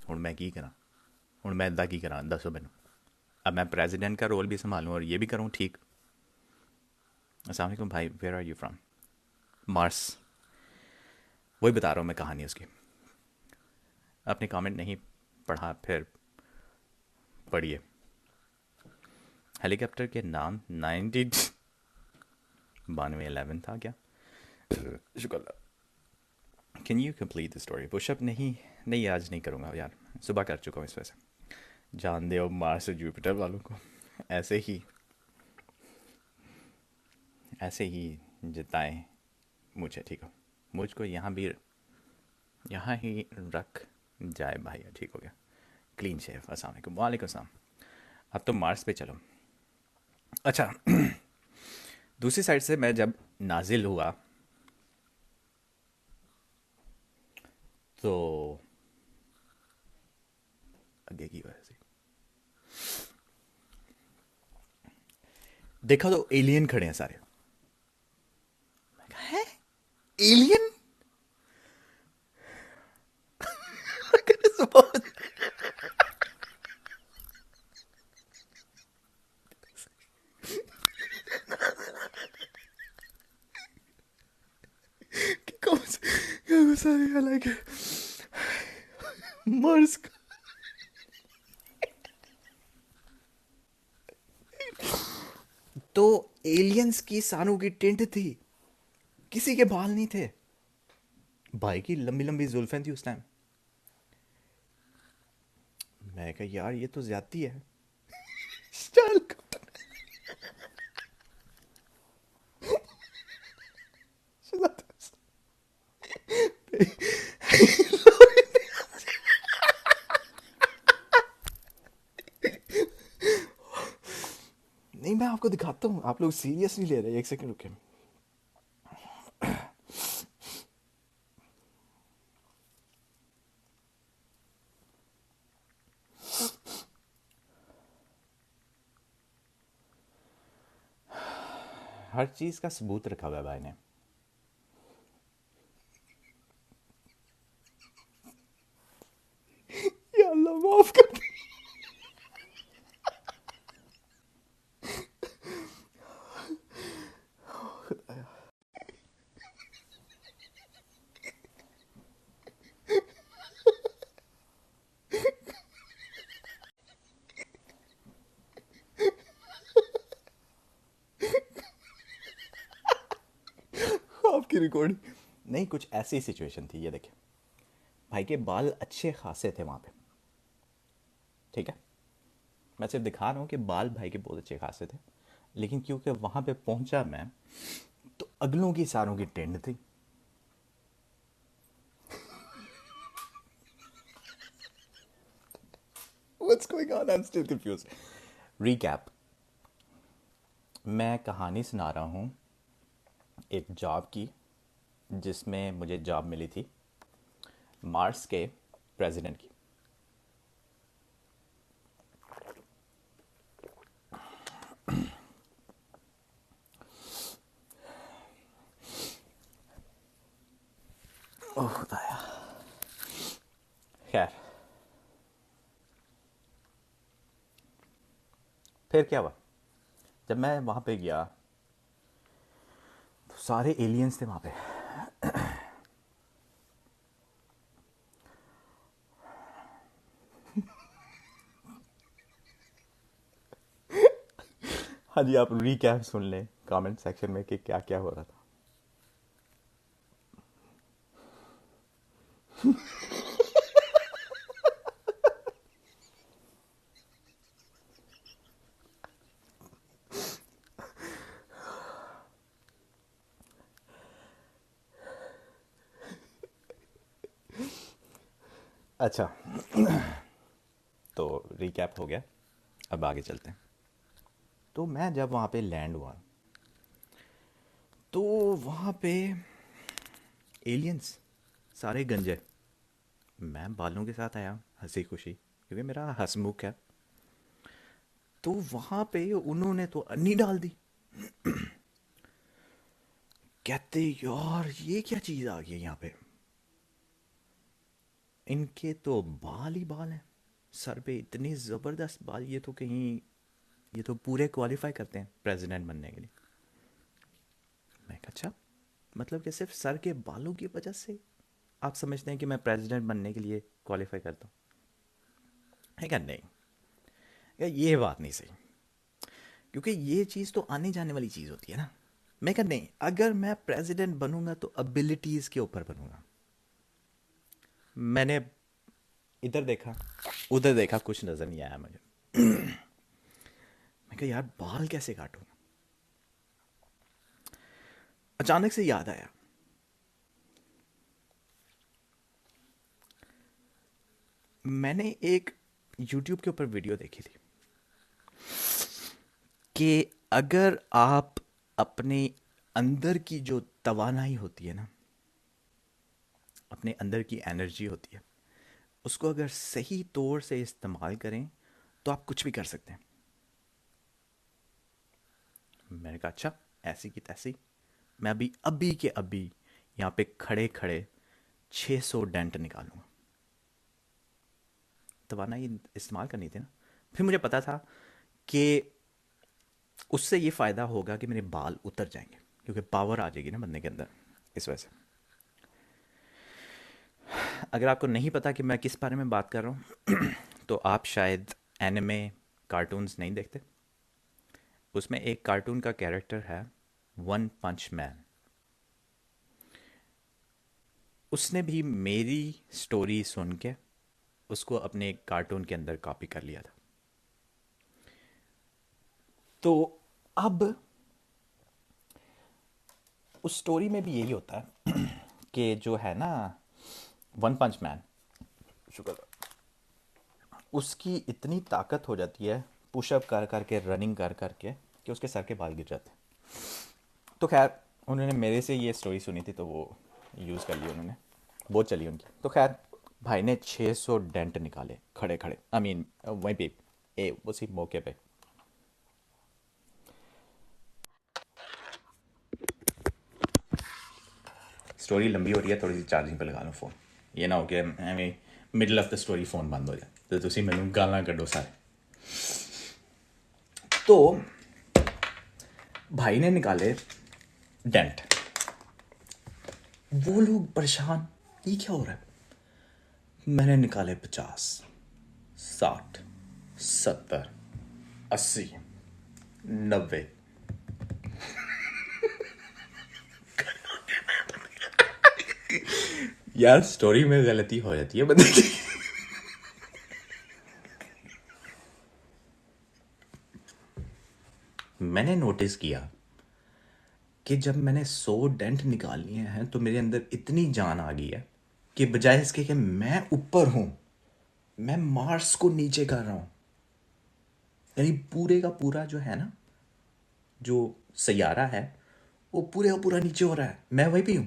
S1: हूँ मैं की करा, हूँ मैं इदा की करा, दसो मैनू। अब मैं प्रेसिडेंट का रोल भी संभालूं और ये भी करूं, ठीक। अस्सलाम वालेकुम भाई, where are you from? Mars. वही बता रहा हूँ मैं कहानी उसकी। आपने कमेंट नहीं पढ़ा, फिर पढ़िए। हेलीकॉप्टर के नाम 1992 था क्या? शुक्र। Can you complete the story? Pushup नहीं, नहीं आज नहीं करूँगा यार, सुबह कर चुका हूँ इस वजह से। जान दे अब मार्स और जुपिटर वालों को ऐसे ही, ऐसे ही जिताएं मुझे, ठीक हो। मुझको यहाँ भी, यहाँ ही रख जाए भाई, ठीक हो गया। Clean chef. अस्सलाम वालेकुम। वालेकुम सलाम। अब तो मार्स पे चलो। अच्छा, दूसरी साइड से मैं जब नाजिल हुआ तो आगे की वजह से देखा तो एलियन खड़े हैं सारे। मैं कहा, है एलियन? सारे लाइक मार्स। तो एलियंस की सानों की टेंट थी, किसी के बाल नहीं थे। भाई की लंबी लंबी जुल्फें थी उस टाइम। मैं कहा यार ये तो ज्यादती है। चल। नहीं मैं आपको दिखाता हूँ, आप लोग सीरियस नहीं ले रहे। एक सेकंड रुके। हर चीज का सबूत रखा हुआ है भाई ने। या अल्लाह माफ कर दे। आपकी रिकॉर्डिंग नहीं, कुछ ऐसी सिचुएशन थी, ये देखिए। भाई के बाल अच्छे खासे थे वहां पे, ठीक है। मैं सिर्फ दिखा रहा हूँ कि बाल भाई के बहुत अच्छे खासे थे, लेकिन क्योंकि वहां पे पहुंचा मैं, तो अगलों की सारों की टेंड थी। What's going on? I'm still confused. Recap. मैं कहानी सुना रहा हूँ एक जॉब की, जिसमें मुझे जॉब मिली थी मार्स के प्रेसिडेंट की। ओह खुदाया। खैर, फिर क्या हुआ जब मैं वहाँ पे गया, तो सारे एलियंस थे वहाँ पे। हाँ जी, आप रीकैप सुन लें कमेंट सेक्शन में कि क्या क्या हो रहा था। अच्छा, तो रिकैप हो गया, अब आगे चलते हैं। तो मैं जब वहाँ पे लैंड हुआ तो वहाँ पे एलियंस सारे गंजे, मैं बालों के साथ आया हंसी खुशी क्योंकि मेरा हंसमुख है। तो वहाँ पे उन्होंने तो अन्नी डाल दी। कहते यार ये क्या चीज़ आ गई है यहाँ पे, इनके तो बाल ही बाल हैं, सर पे इतनी ज़बरदस्त बाल, ये तो कहीं, ये तो पूरे क्वालिफाई करते हैं प्रेसिडेंट बनने के लिए। मैं कहा अच्छा, मतलब कि सिर्फ सर के बालों की वजह से आप समझते हैं कि मैं प्रेसिडेंट बनने के लिए क्वालिफाई करता हूँ? है क्या? नहीं, क्या ये बात नहीं सही, क्योंकि ये चीज़ तो आने जाने वाली चीज़ होती है ना। मैं कहा नहीं, अगर मैं प्रेसिडेंट बनूंगा तो एबिलिटीज़ के ऊपर बनूंगा। मैंने इधर देखा उधर देखा, कुछ नज़र नहीं आया मुझे। मैं कहा यार बाल कैसे काटूं। अचानक से याद आया, मैंने एक यूट्यूब के ऊपर वीडियो देखी थी कि अगर आप अपने अंदर की जो तवानाई होती है ना, अपने अंदर की एनर्जी होती है, उसको अगर सही तौर से इस्तेमाल करें तो आप कुछ भी कर सकते हैं। मैंने कहा अच्छा, ऐसी की तैसी, मैं अभी अभी के अभी यहाँ पे खड़े खड़े 600 डेंट निकालूंगा। तवानाई इस्तेमाल करनी थी ना। फिर मुझे पता था कि उससे ये फ़ायदा होगा कि मेरे बाल उतर जाएंगे, क्योंकि पावर आ जाएगी ना बंदे के अंदर, इस वजह से। अगर आपको नहीं पता कि मैं किस बारे में बात कर रहा हूँ तो आप शायद एनिमे कार्टून्स नहीं देखते। उसमें एक कार्टून का कैरेक्टर है वन पंच मैन। उसने भी मेरी स्टोरी सुन के उसको अपने कार्टून के अंदर कॉपी कर लिया था। तो अब उस स्टोरी में भी यही होता है कि जो है ना वन पंच मैन, शुक्र, उसकी इतनी ताकत हो जाती है पुशअप कर करके, रनिंग कर करके, कि उसके सर के बाल गिर जाते हैं। तो खैर, उन्होंने मेरे से ये स्टोरी सुनी थी तो वो यूज़ कर ली उन्होंने, बहुत चली उनकी। तो खैर, भाई ने 600 डेंट निकाले खड़े खड़े, आई मीन वहीं पे, उसी मौके पे। स्टोरी लंबी हो रही है, थोड़ी सी चार्जिंग पे लगा लो फ़ोन, ये ना हो कि हमें middle of the story phone बंद हो जाए तो तुसी मैनू गालां कड्डो सारे। तो भाई ने निकाले डेंट, वो लोग परेशान, ये क्या हो रहा है। मैंने निकाले 50, 60, 70, 80, 90। यार स्टोरी में गलती हो जाती है बंदे की। मैंने नोटिस किया कि जब मैंने 100 डेंट निकाल लिए हैं तो मेरे अंदर इतनी जान आ गई है कि बजाय इसके कि मैं ऊपर हूं, मैं मार्स को नीचे कर रहा हूं। यानी पूरे का पूरा जो है ना, जो सैयारा है, वो पूरे का पूरा नीचे हो रहा है, मैं वहीं पे हूं।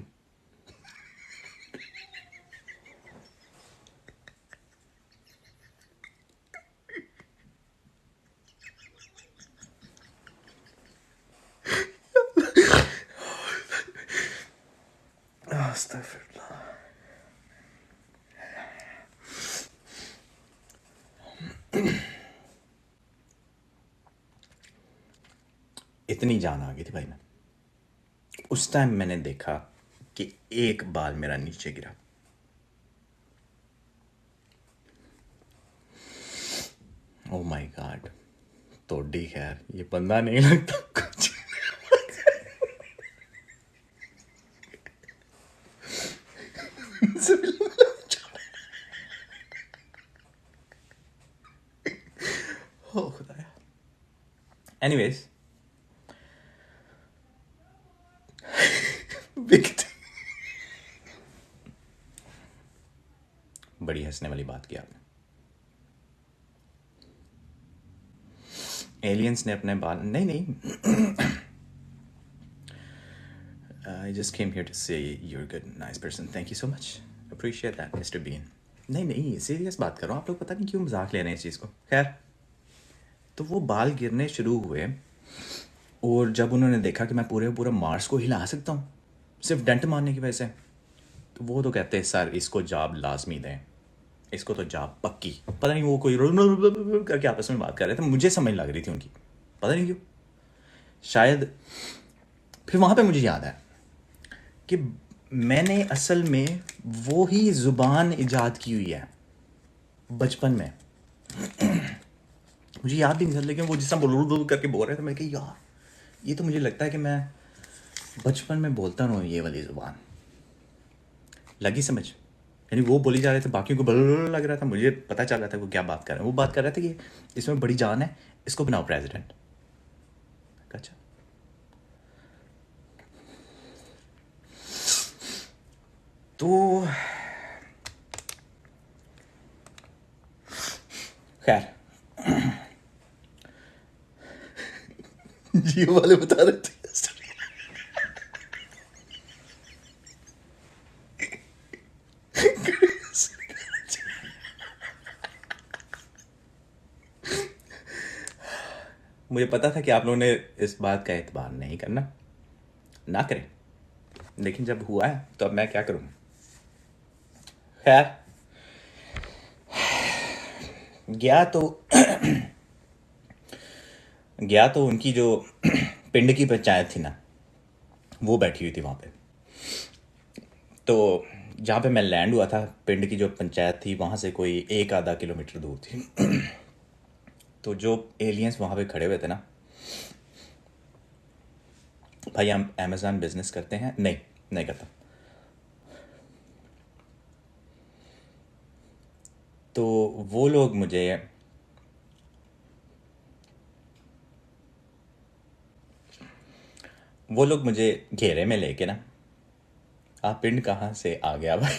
S1: अस्तगफिरुल्लाह। इतनी जान आ गई थी भाई में। उस टाइम मैंने देखा कि एक बाल मेरा नीचे गिरा। ओ माय गॉड, तोड़ी खैर ये बंदा नहीं लगता कुछ। ओ खुदाया। एनीवेज, बड़ी हंसने वाली बात की आपने। एलियंस ने अपने बाल नहीं नहीं I just came here to say you are good nice person, thank you so much, appreciate that mister Bean. नहीं नहीं सीरियस बात कर रहा हूँ, आप लोग पता नहीं क्यों मजाक ले रहे हैं इस चीज़ को। खैर, तो वो बाल गिरने शुरू हुए और जब उन्होंने देखा कि मैं पूरे पूरा मार्स को हिला सकता हूँ सिर्फ डेंट मारने की वजह से, तो वो तो कहते हैं सर इसको जॉब लाजमी दें, इसको तो जॉब पक्की। पता नहीं वो कोई करके आपस में बात कर रहे थे, मुझे समझ लग रही थी उनकी, पता नहीं क्यों शायद। फिर वहाँ पे मुझे याद आया कि मैंने असल में वो ही ज़ुबान इजाद की हुई है बचपन में। मुझे याद भी नहीं था, लेकिन वो जिस तरह बोल करके बोल रहे थे, मैं कही यार ये तो मुझे लगता है कि मैं बचपन में बोलता हूँ ये वाली ज़ुबान। लगी समझ? यानी वो बोली जा रहे थे, बाकियों को बल लग रहा था, मुझे पता चल रहा था वो क्या बात कर रहे हैं। वो बात कर रहे थे कि इसमें बड़ी जान है, इसको बनाओ प्रेसिडेंट। अच्छा, तो खैर जियो वाले बता रहे थे मुझे पता था कि आप लोगों ने इस बात का एतबार नहीं करना, ना करें, लेकिन जब हुआ है तो अब मैं क्या करूँ। खैर, गया तो गया तो उनकी जो पिंड की पंचायत थी ना, वो बैठी हुई थी वहाँ पे। तो जहाँ पे मैं लैंड हुआ था, पिंड की जो पंचायत थी वहाँ से कोई 1-1.5 किलोमीटर दूर थी। तो जो एलियंस वहाँ पे खड़े हुए थे ना, भाई हम अमेज़ॉन बिजनेस करते हैं, नहीं नहीं करता। तो वो लोग मुझे घेरे में लेके ना, आप पिंड कहाँ से आ गया भाई।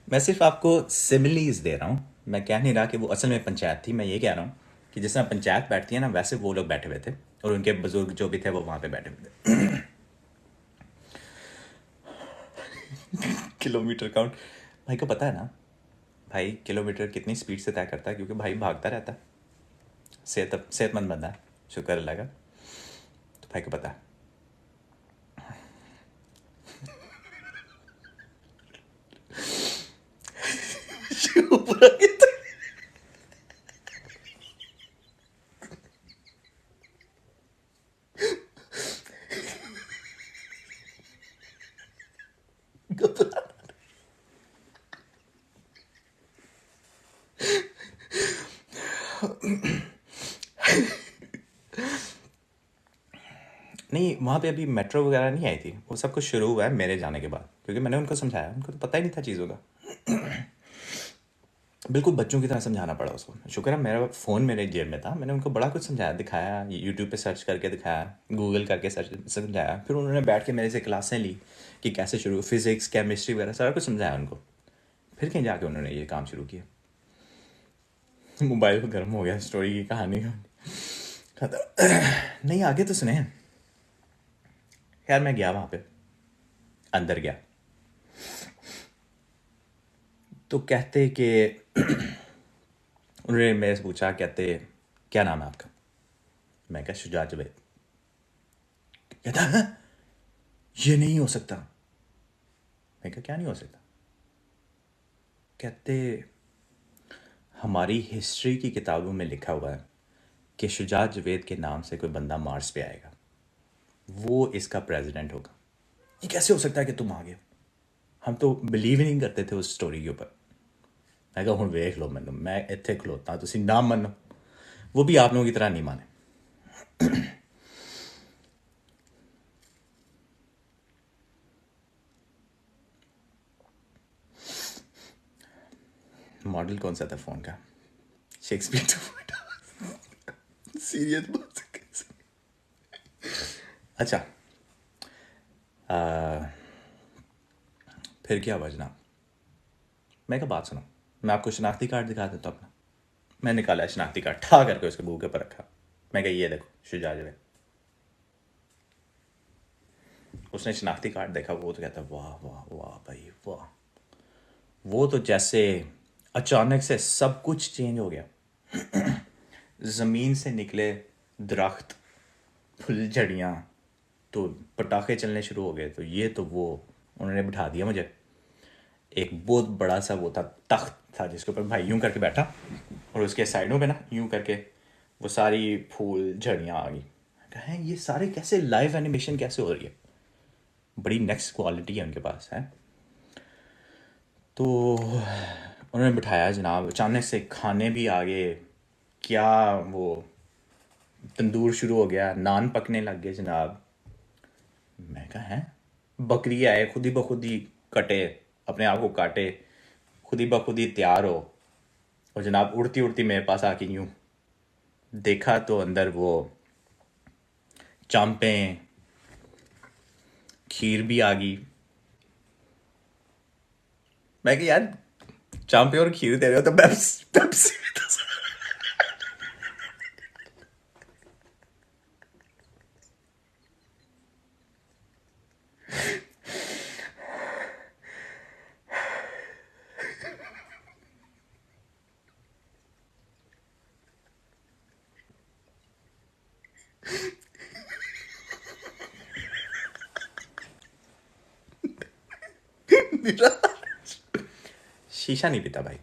S1: मैं सिर्फ आपको सिमिलीज दे रहा हूँ, मैं कह नहीं रहा कि वो असल में पंचायत थी। मैं ये कह रहा हूँ कि जिस तरह पंचायत बैठती है ना, वैसे वो लोग बैठे हुए थे और उनके बुजुर्ग जो भी थे वो वहाँ पे बैठे हुए थे। किलोमीटर काउंट भाई को पता है ना, भाई किलोमीटर कितनी स्पीड से तय करता है, क्योंकि भाई भागता रहता है, सेहतमंद बंदा है, शुक्र अल्लाह का। तो भाई को पता है। पूरा कितना घबरा- नहीं, वहाँ पे अभी मेट्रो वगैरह नहीं आई थी, वो सब कुछ शुरू हुआ है मेरे जाने के बाद, क्योंकि मैंने उनको समझाया, उनको तो पता ही नहीं था चीज़ों का। बिल्कुल बच्चों की तरह समझाना पड़ा उसको। शुक्र है मेरा फ़ोन मेरे जेब में था, मैंने उनको बड़ा कुछ समझाया, दिखाया, यूट्यूब पे सर्च करके दिखाया, गूगल करके सर्च समझाया। फिर उन्होंने बैठ के मेरे से क्लासें ली कि कैसे शुरू, फिज़िक्स केमिस्ट्री वगैरह सारा कुछ समझाया उनको। फिर कहीं जाके उन्होंने ये काम शुरू किया। मोबाइल को गर्म हो गया स्टोरी की कहानी खत्म। नहीं, आगे तो सुने। खैर मैं गया वहाँ पे, अंदर गया, तो कहते कि उन्होंने मेरे से पूछा, कहते क्या नाम है आपका? मैं क्या, शुजात जुबैद। कहता है ये नहीं हो सकता। मैं कहा क्या नहीं हो सकता? कहते हमारी हिस्ट्री की किताबों में लिखा हुआ है कि शुजात जुबैद के नाम से कोई बंदा मार्स पे आएगा, वो इसका प्रेसिडेंट होगा। ये कैसे हो सकता है कि तुम आ गए? हम तो बिलीव ही नहीं करते थे उस स्टोरी के ऊपर। मैं कहा हुण वेख लो मैनू, मैं इत्थे खलोता, तुसीं ना मनो, वो भी आप लोगों की तरह नहीं माने। मॉडल कौन सा था फ़ोन का? शेक्सपियर टू सीरियस बात है कैसे? अच्छा, फिर क्या हुआ जनाब? मैं क्या बात सुनो, मैं आपको शनाख्ती कार्ड दिखा देता हूँ अपना। मैं निकाला शनाख्ती कार्ड, ठा करके उसके मुंह के ऊपर रखा। मैं कहा ये देखो शुजा जावेद। उसने शनाख्ती कार्ड देखा, वो तो कहता वाह वाह वाह भाई वाह। वो तो जैसे अचानक से सब कुछ चेंज हो गया। ज़मीन से निकले दरख्त, फुलझड़ियाँ, तो पटाखे चलने शुरू हो गए। तो ये तो वो उन्होंने बिठा दिया मुझे। एक बहुत बड़ा सा वो था, तख्त था, जिसके ऊपर भाई यूं करके बैठा, और उसके साइडों पे ना यूं करके वो सारी फूल झड़ियाँ आ गई। कहें ये सारे कैसे, लाइव एनिमेशन कैसे हो रही है, बड़ी नेक्स्ट क्वालिटी है उनके पास है। तो उन्होंने बिठाया जनाब, अचानक से खाने भी आ गए। क्या वो तंदूर शुरू हो गया, नान पकने लग गए जनाब। मैं कहा है, बकरी आए खुद ही बखुद ही कटे, अपने आप को काटे, खुद ही बखुद ही तैयार हो। और जनाब उड़ती उड़ती मेरे पास आके यूं देखा तो अंदर वो चांपें, खीर भी आ गई। मैं कहा यार चांपे और खीर दे रहे हो तो पेप्सी भी तो शीशा नहीं पीता भाई,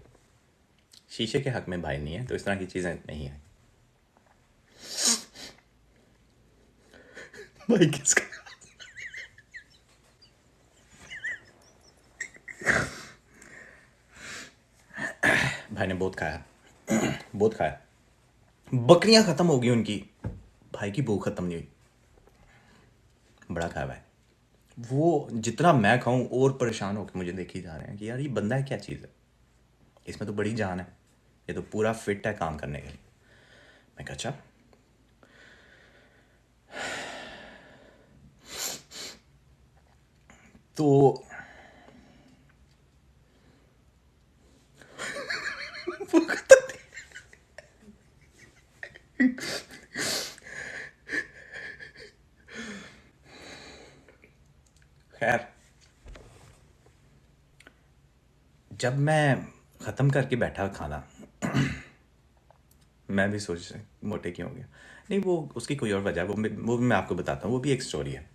S1: शीशे के हक में भाई नहीं है, तो इस तरह की चीज़ें नहीं है भाई। किसका भाई ने बहुत खाया, बहुत खाया। बकरियां ख़त्म हो गई उनकी, भाई की भूख ख़त्म नहीं हुई। बड़ा खाया भाई। वो जितना मैं खाऊं और परेशान होकर मुझे देखी जा रहे हैं कि यार ये बंदा है क्या चीज़ है, इसमें तो बड़ी जान है, ये तो पूरा फिट है काम करने के लिए। मैं कहा अच्छा। तो खैर, जब मैं ख़त्म करके बैठा खाना, मैं भी सोच मोटे क्यों हो गया। नहीं, वो उसकी कोई और वजह है, वो भी मैं आपको बताता हूँ, वो भी एक स्टोरी है।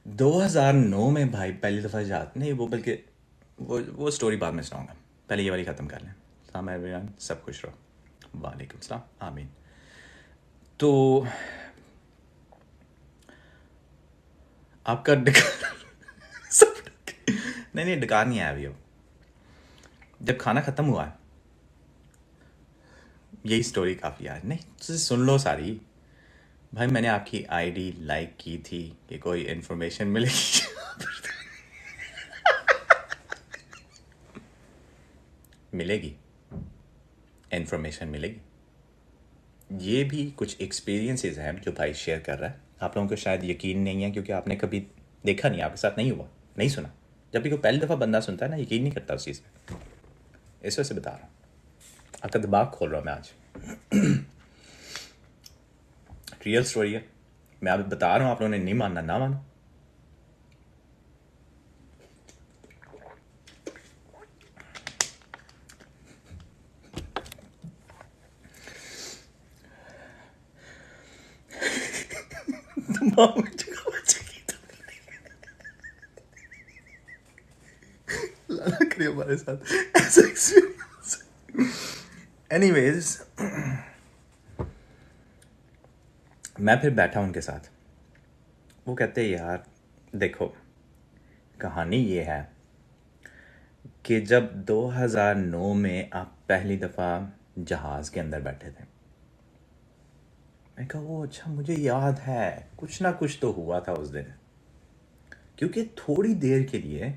S1: 2009 में भाई पहली दफ़ा याद नहीं, वो बल्कि वो स्टोरी बाद में सुनाऊंगा, पहले ये वाली ख़त्म कर लें। सलाम एवरीवन, सब खुश रहो। वालेकुम सलाम, आमीन। तो आपका डकार नहीं नहीं, डकार नहीं आया अभी। अब जब खाना ख़त्म हुआ, यही स्टोरी काफ़ी यार नहीं, तो सुन लो सारी। भाई मैंने आपकी आईडी लाइक की थी कि कोई इन्फॉर्मेशन मिलेगी। मिलेगी, इन्फॉर्मेशन मिलेगी। ये भी कुछ एक्सपीरियंसेस हैं जो भाई शेयर कर रहा है। आप लोगों को शायद यकीन नहीं है क्योंकि आपने कभी देखा नहीं, आपके साथ नहीं हुआ, नहीं सुना। जब भी कोई पहली दफ़ा बंदा सुनता है ना, यकीन नहीं करता उस चीज़ पे। इस वजह से बता रहा हूँ, आपका दिमाग खोल रहा हूँ मैं आज। रियल स्टोरी है, मैं आप बता रहा हूँ, आप लोगों ने नहीं मानना ना मानो। दिमाग में जगह बचेगी तो लाना करिए हमारे साथ ऐसा एक्सपीरियंस। एनीवेज, मैं फिर बैठा उनके साथ। वो कहते यार देखो, कहानी ये है कि जब 2009 में आप पहली दफ़ा जहाज़ के अंदर बैठे थे। मैं कहा वो अच्छा, मुझे याद है कुछ ना कुछ तो हुआ था उस दिन, क्योंकि थोड़ी देर के लिए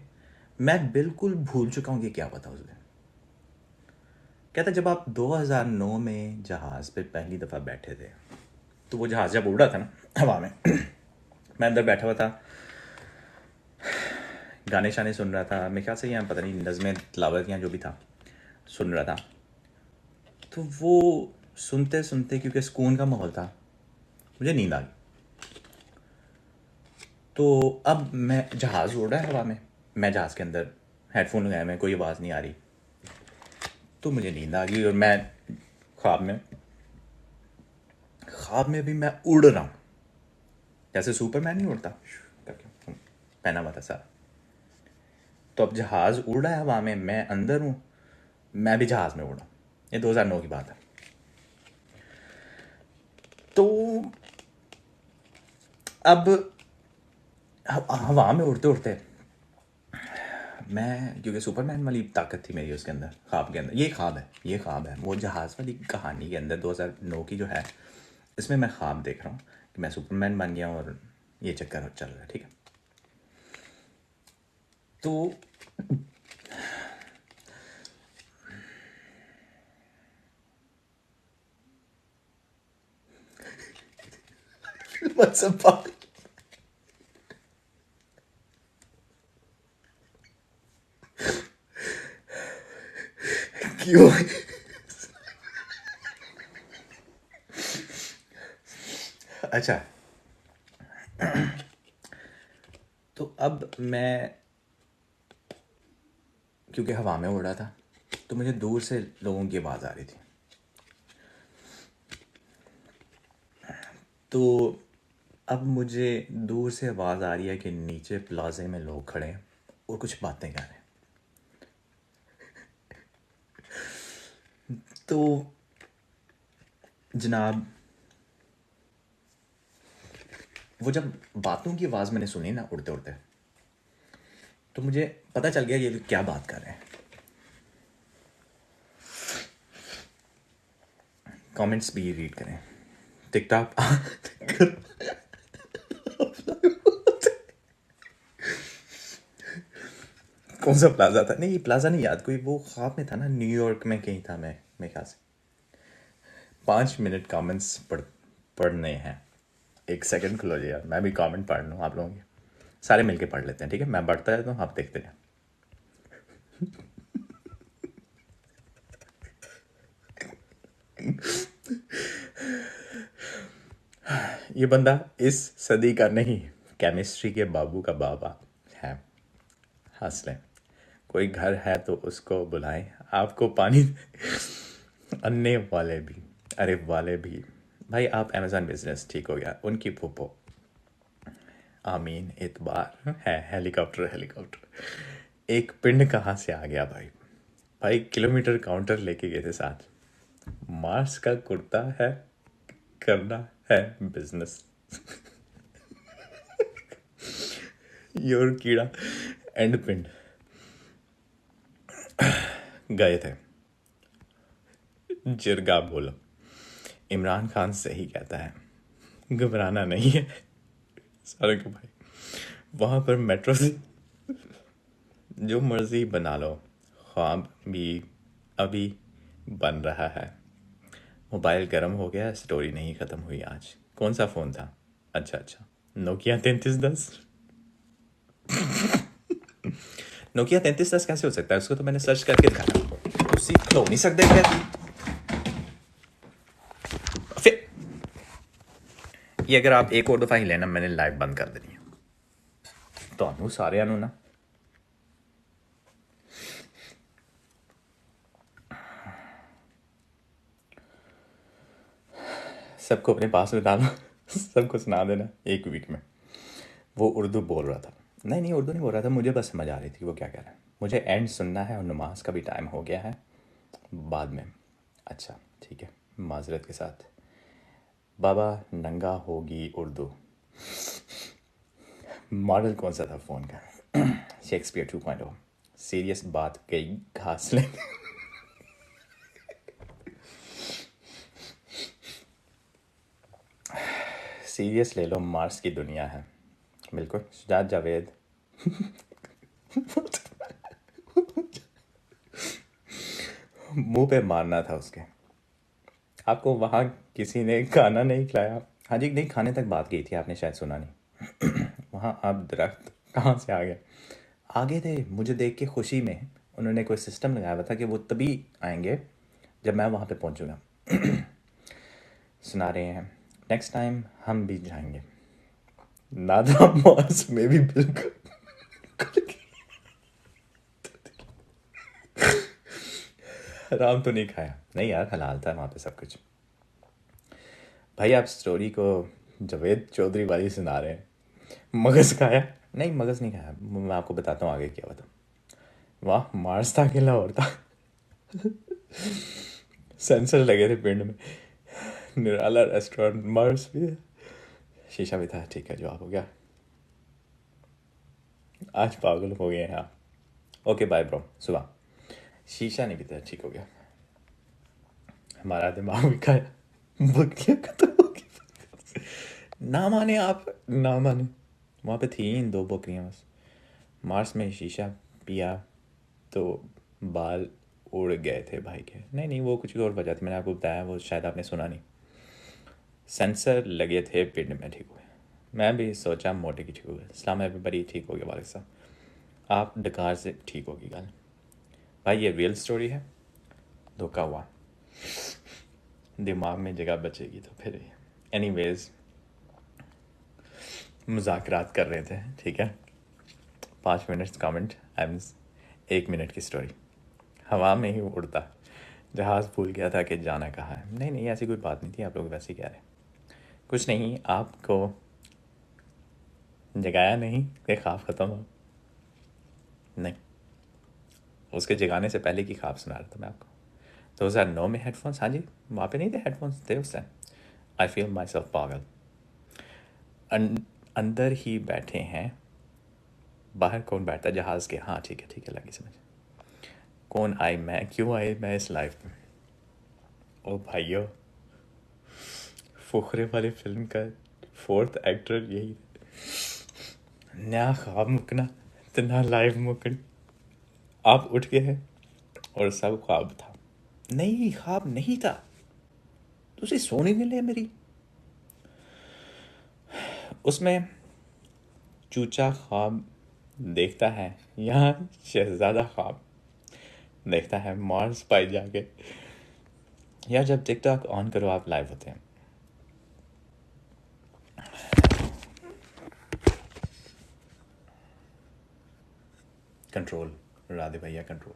S1: मैं बिल्कुल भूल चुका हूँ कि क्या हुआ था उस दिन। कहता जब आप 2009 में जहाज़ पे पहली दफ़ा बैठे थे, तो वो जहाज़ जब उड़ रहा था ना हवा में, मैं अंदर बैठा हुआ था, गाने शाने सुन रहा था। मेरे ख्याल से यहाँ पता नहीं नज़में तिलावत या जो भी था सुन रहा था। तो वो सुनते सुनते, क्योंकि सुकून का माहौल था, मुझे नींद आ गई। तो अब मैं, जहाज़ उड़ रहा है हवा में, मैं जहाज़ के अंदर हेडफोन लगाया, मैं कोई आवाज़ नहीं आ रही, तो मुझे नींद आ गई। और मैं ख्वाब में भी मैं उड़ रहा हूँ, जैसे सुपरमैन नहीं उड़ता करके, पहना हुआ था सारा। तो अब जहाज़ उड़ रहा है हवा में, मैं अंदर हूँ, मैं भी जहाज़ में उड़ा। ये 2009 की बात है। तो अब हवा में उड़ते उड़ते मैं, क्योंकि सुपरमैन वाली ताकत थी मेरी उसके अंदर, ख्वाब के अंदर, ये ख्वाब है वो जहाज़ वाली कहानी के अंदर 2009 की जो है, इसमें मैं ख्वाब देख रहा हूँ कि मैं सुपरमैन बन गया और ये चक्कर चल रहा है, ठीक है। तो What's up? क्यों? अच्छा, तो अब मैं, क्योंकि हवा में उड़ रहा था, तो मुझे दूर से लोगों की आवाज़ आ रही थी। तो अब मुझे दूर से आवाज़ आ रही है कि नीचे प्लाजे में लोग खड़े हैं और कुछ बातें कर रहे हैं। तो जनाब, वो जब बातों की आवाज़ मैंने सुनी ना उड़ते उड़ते, तो मुझे पता चल गया ये लोग क्या बात कर रहे हैं। कमेंट्स भी रीड करें, टिकटॉक। कौन सा प्लाजा था? नहीं, प्लाजा नहीं याद, कोई वो ख्वाब में था ना, न्यूयॉर्क में कहीं था। मैं मेरे ख्याल से 5 मिनट कमेंट्स पढ़ने हैं। एक सेकंड खुलो जी यार, मैं भी कमेंट पढ़ लूँ आप लोगों के, सारे मिलके पढ़ लेते हैं, ठीक है। मैं बढ़ता है तो आप देखते हैं। ये बंदा इस सदी का नहीं, केमिस्ट्री के बाबू का बाबा है। हंस लें। कोई घर है तो उसको बुलाएं, आपको पानी अन्य वाले भी, अरे वाले भी। भाई आप अमेजन बिजनेस ठीक हो गया, उनकी फूफो आमीन इतबार है। हेलीकॉप्टर हेलीकॉप्टर, एक पिंड कहाँ से आ गया भाई? भाई किलोमीटर काउंटर लेके गए थे साथ। मार्स का कुर्ता है, करना है बिजनेस। योर कीड़ा एंड पिंड गए थे। जिरगा बोलो, इमरान खान सही कहता है, घबराना नहीं है। सारे को भाई, वहाँ पर मेट्रो से जो मर्जी बना लो, ख्वाब भी अभी बन रहा है। मोबाइल गर्म हो गया, स्टोरी नहीं ख़त्म हुई आज। कौन सा फ़ोन था? अच्छा, नोकिया 3310। नोकिया 3310 कैसे हो सकता है? उसको तो मैंने सर्च करके दिखाया, उसी खलो नहीं सकते क्या? फिर ये अगर आप एक और दफ़ा ही लेना, मैंने लाइव बंद कर देनी है तो सारे ना। सबको अपने पास में डालो, सबको सुना देना एक वीक में। वो उर्दू बोल रहा था, नहीं उर्दू नहीं बोल रहा था, मुझे बस समझ आ रही थी वो क्या कह रहा है। मुझे एंड सुनना है और नमाज का भी टाइम हो गया है बाद में। अच्छा ठीक है, माजरत के साथ। बाबा नंगा होगी उर्दू, मॉडल कौन सा था फ़ोन का? शेक्सपियर 2.0। सीरियस बात कही घास ले। सीरियस ले लो, मार्स की दुनिया है। बिल्कुल, शुजात जावेद। मुंह पे मारना था उसके। आपको वहाँ किसी ने खाना नहीं खिलाया? हाँ जी, नहीं, खाने तक बात की थी आपने, शायद सुना नहीं। वहाँ आप दरख्त कहाँ से आ गए? आगे थे, मुझे देख के खुशी में उन्होंने कोई सिस्टम लगाया हुआ था कि वो तभी आएंगे जब मैं वहाँ पे पहुँचूँगा सुना रहे हैं, नेक्स्ट टाइम हम भी जाएंगे नादरा मॉल्स में भी बिल्कुल हराम तो नहीं खाया। नहीं यार, हलाल था वहाँ पे सब कुछ। भाई आप स्टोरी को जावेद चौधरी वाली सुना रहे हैं, मगज खाया? नहीं, मगज नहीं खाया। मैं आपको बताता हूँ आगे क्या हुआ था। वाह, मार्स था कि लाहौर था? सेंसर लगे थे पिंड में। निराला रेस्टोरेंट मार्स भी है, शीशा भी था। ठीक है, जवाब हो गया। आज पागल हो गए हैं आप। ओके बाय ब्रो, सुबह। शीशा नहीं पीता, ठीक हो गया। हमारा दिमाग भी खाया, बकरियाँ खत्म हो गई। ना माने आप, ना माने। वहाँ पे थी इन दो बकरियाँ बस। मार्स में शीशा पिया तो बाल उड़ गए थे भाई के। नहीं नहीं, वो कुछ और वजह थी, मैंने आपको बताया, वो शायद आपने सुना नहीं। सेंसर लगे थे पिंड में, ठीक हो गया। मैं भी सोचा मोटे की ठीक हो गया। इस्लाम एवरीबडी ठीक हो गया वाले साहब। आप डकार से ठीक होगी गल। भाई ये रियल स्टोरी है, धोखा हुआ, दिमाग में जगह बचेगी तो फिर। एनीवेज, मुज़ाकरात कर रहे थे, ठीक है। 5 minutes comment, I mean 1 minute की स्टोरी। हवा में ही उड़ता जहाज़ भूल गया था कि जाना कहाँ है। नहीं नहीं, ऐसी कोई बात नहीं थी, आप लोग वैसे ही कह रहे। कुछ नहीं, आपको जगाया नहीं कि ख्वाब ख़त्म हो। नहीं, उसके जगाने से पहले की ख्वाब सुना रहा था मैं आपको। 2009 में हेडफोन्स, हाँ जी, वहाँ पे नहीं थे हेडफोन्स, थे उस time. I feel my self पागल। अंदर ही बैठे हैं, बाहर कौन बैठता जहाज़ के? हाँ ठीक है ठीक है, लगी समझ। कौन आई मैं, क्यों आई मैं इस लाइफ में? ओ भाइयों, फुखरे वाली फिल्म का 4th एक्टर यही। ना ख्वाब मुकना तो ना लाइफ मुकनी। आप उठ गए हैं और सब ख्वाब था। नहीं, ख्वाब नहीं था, तो उसे सोने नहीं ले मेरी। उसमें चूचा ख्वाब देखता है, यहाँ शहजादा ख्वाब देखता है मार्स पाई जाके। यार जब टिकटॉक ऑन करो आप लाइव होते हैं। कंट्रोल, राधे भैया कंट्रोल।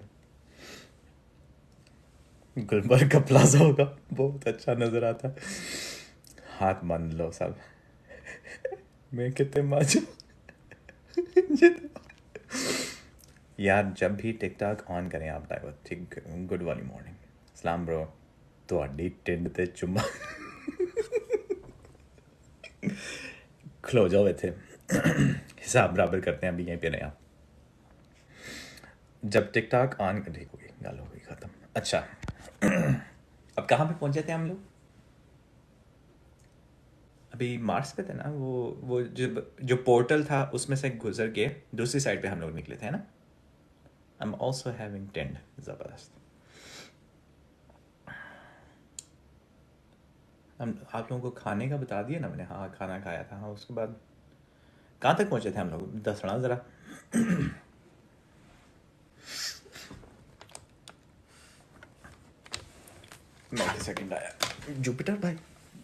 S1: गुलबर्ग का प्लाजा होगा, बहुत अच्छा नजर आता। हाथ बांध लो सब, मैं कितने माजू। यार जब भी टिकटॉक ऑन करें आप लाइव, ठीक, गुड वाली मॉर्निंग, सलाम ब्रो, ਤੁਹਾਡੀ टिंड ते चुम्मा। खलो जाओ इतने, हिसाब बराबर करते हैं अभी यहीं पे नया। जब टिकटॉक ऑन, ठीक हो गई, गाल हो गई ख़त्म। अच्छा, अब कहाँ पे पहुँचे थे हम लोग? अभी मार्स पे थे ना, वो जो पोर्टल था उसमें से गुजर के दूसरी साइड पे हम लोग निकले थे ना। I am also having tend, ज़बरदस्त। हम आप लोगों को खाने का बता दिया ना मैंने, हाँ खाना खाया था। हाँ, उसके बाद कहाँ तक पहुँचे थे हम लोग, दसना ज़रा। मैं सेकंड आया जुपिटर भाई।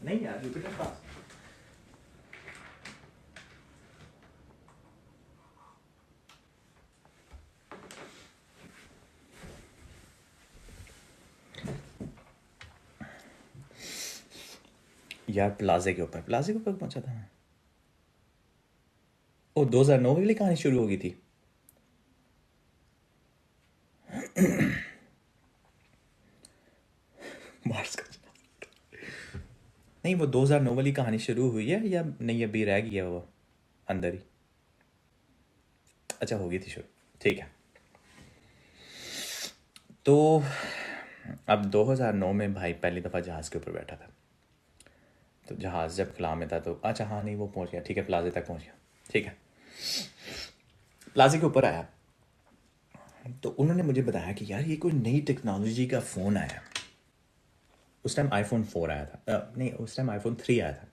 S1: नहीं यार, जुपिटर पास। यार प्लाजे के ऊपर, प्लाजे के ऊपर पहुंचा था मैं। ओ 2009 वाली कहानी शुरू हो गई थी। मार्स का नहीं, वो 2009 वाली कहानी शुरू हुई है या नहीं, अभी रह गई है वो अंदर ही? अच्छा, हो गई थी शुरू, ठीक है। तो अब 2009 में भाई पहली दफ़ा जहाज़ के ऊपर बैठा था। तो जहाज़ जब खला में था तो अच्छा, हाँ नहीं वो पहुंच गया, ठीक है, प्लाजे तक पहुंच गया, ठीक है। प्लाजे के ऊपर आया तो उन्होंने मुझे बताया कि यार ये कोई नई टेक्नोलॉजी का फ़ोन आया है। उस टाइम आईफोन 4 आया था, नहीं उस टाइम आईफोन 3 आया था।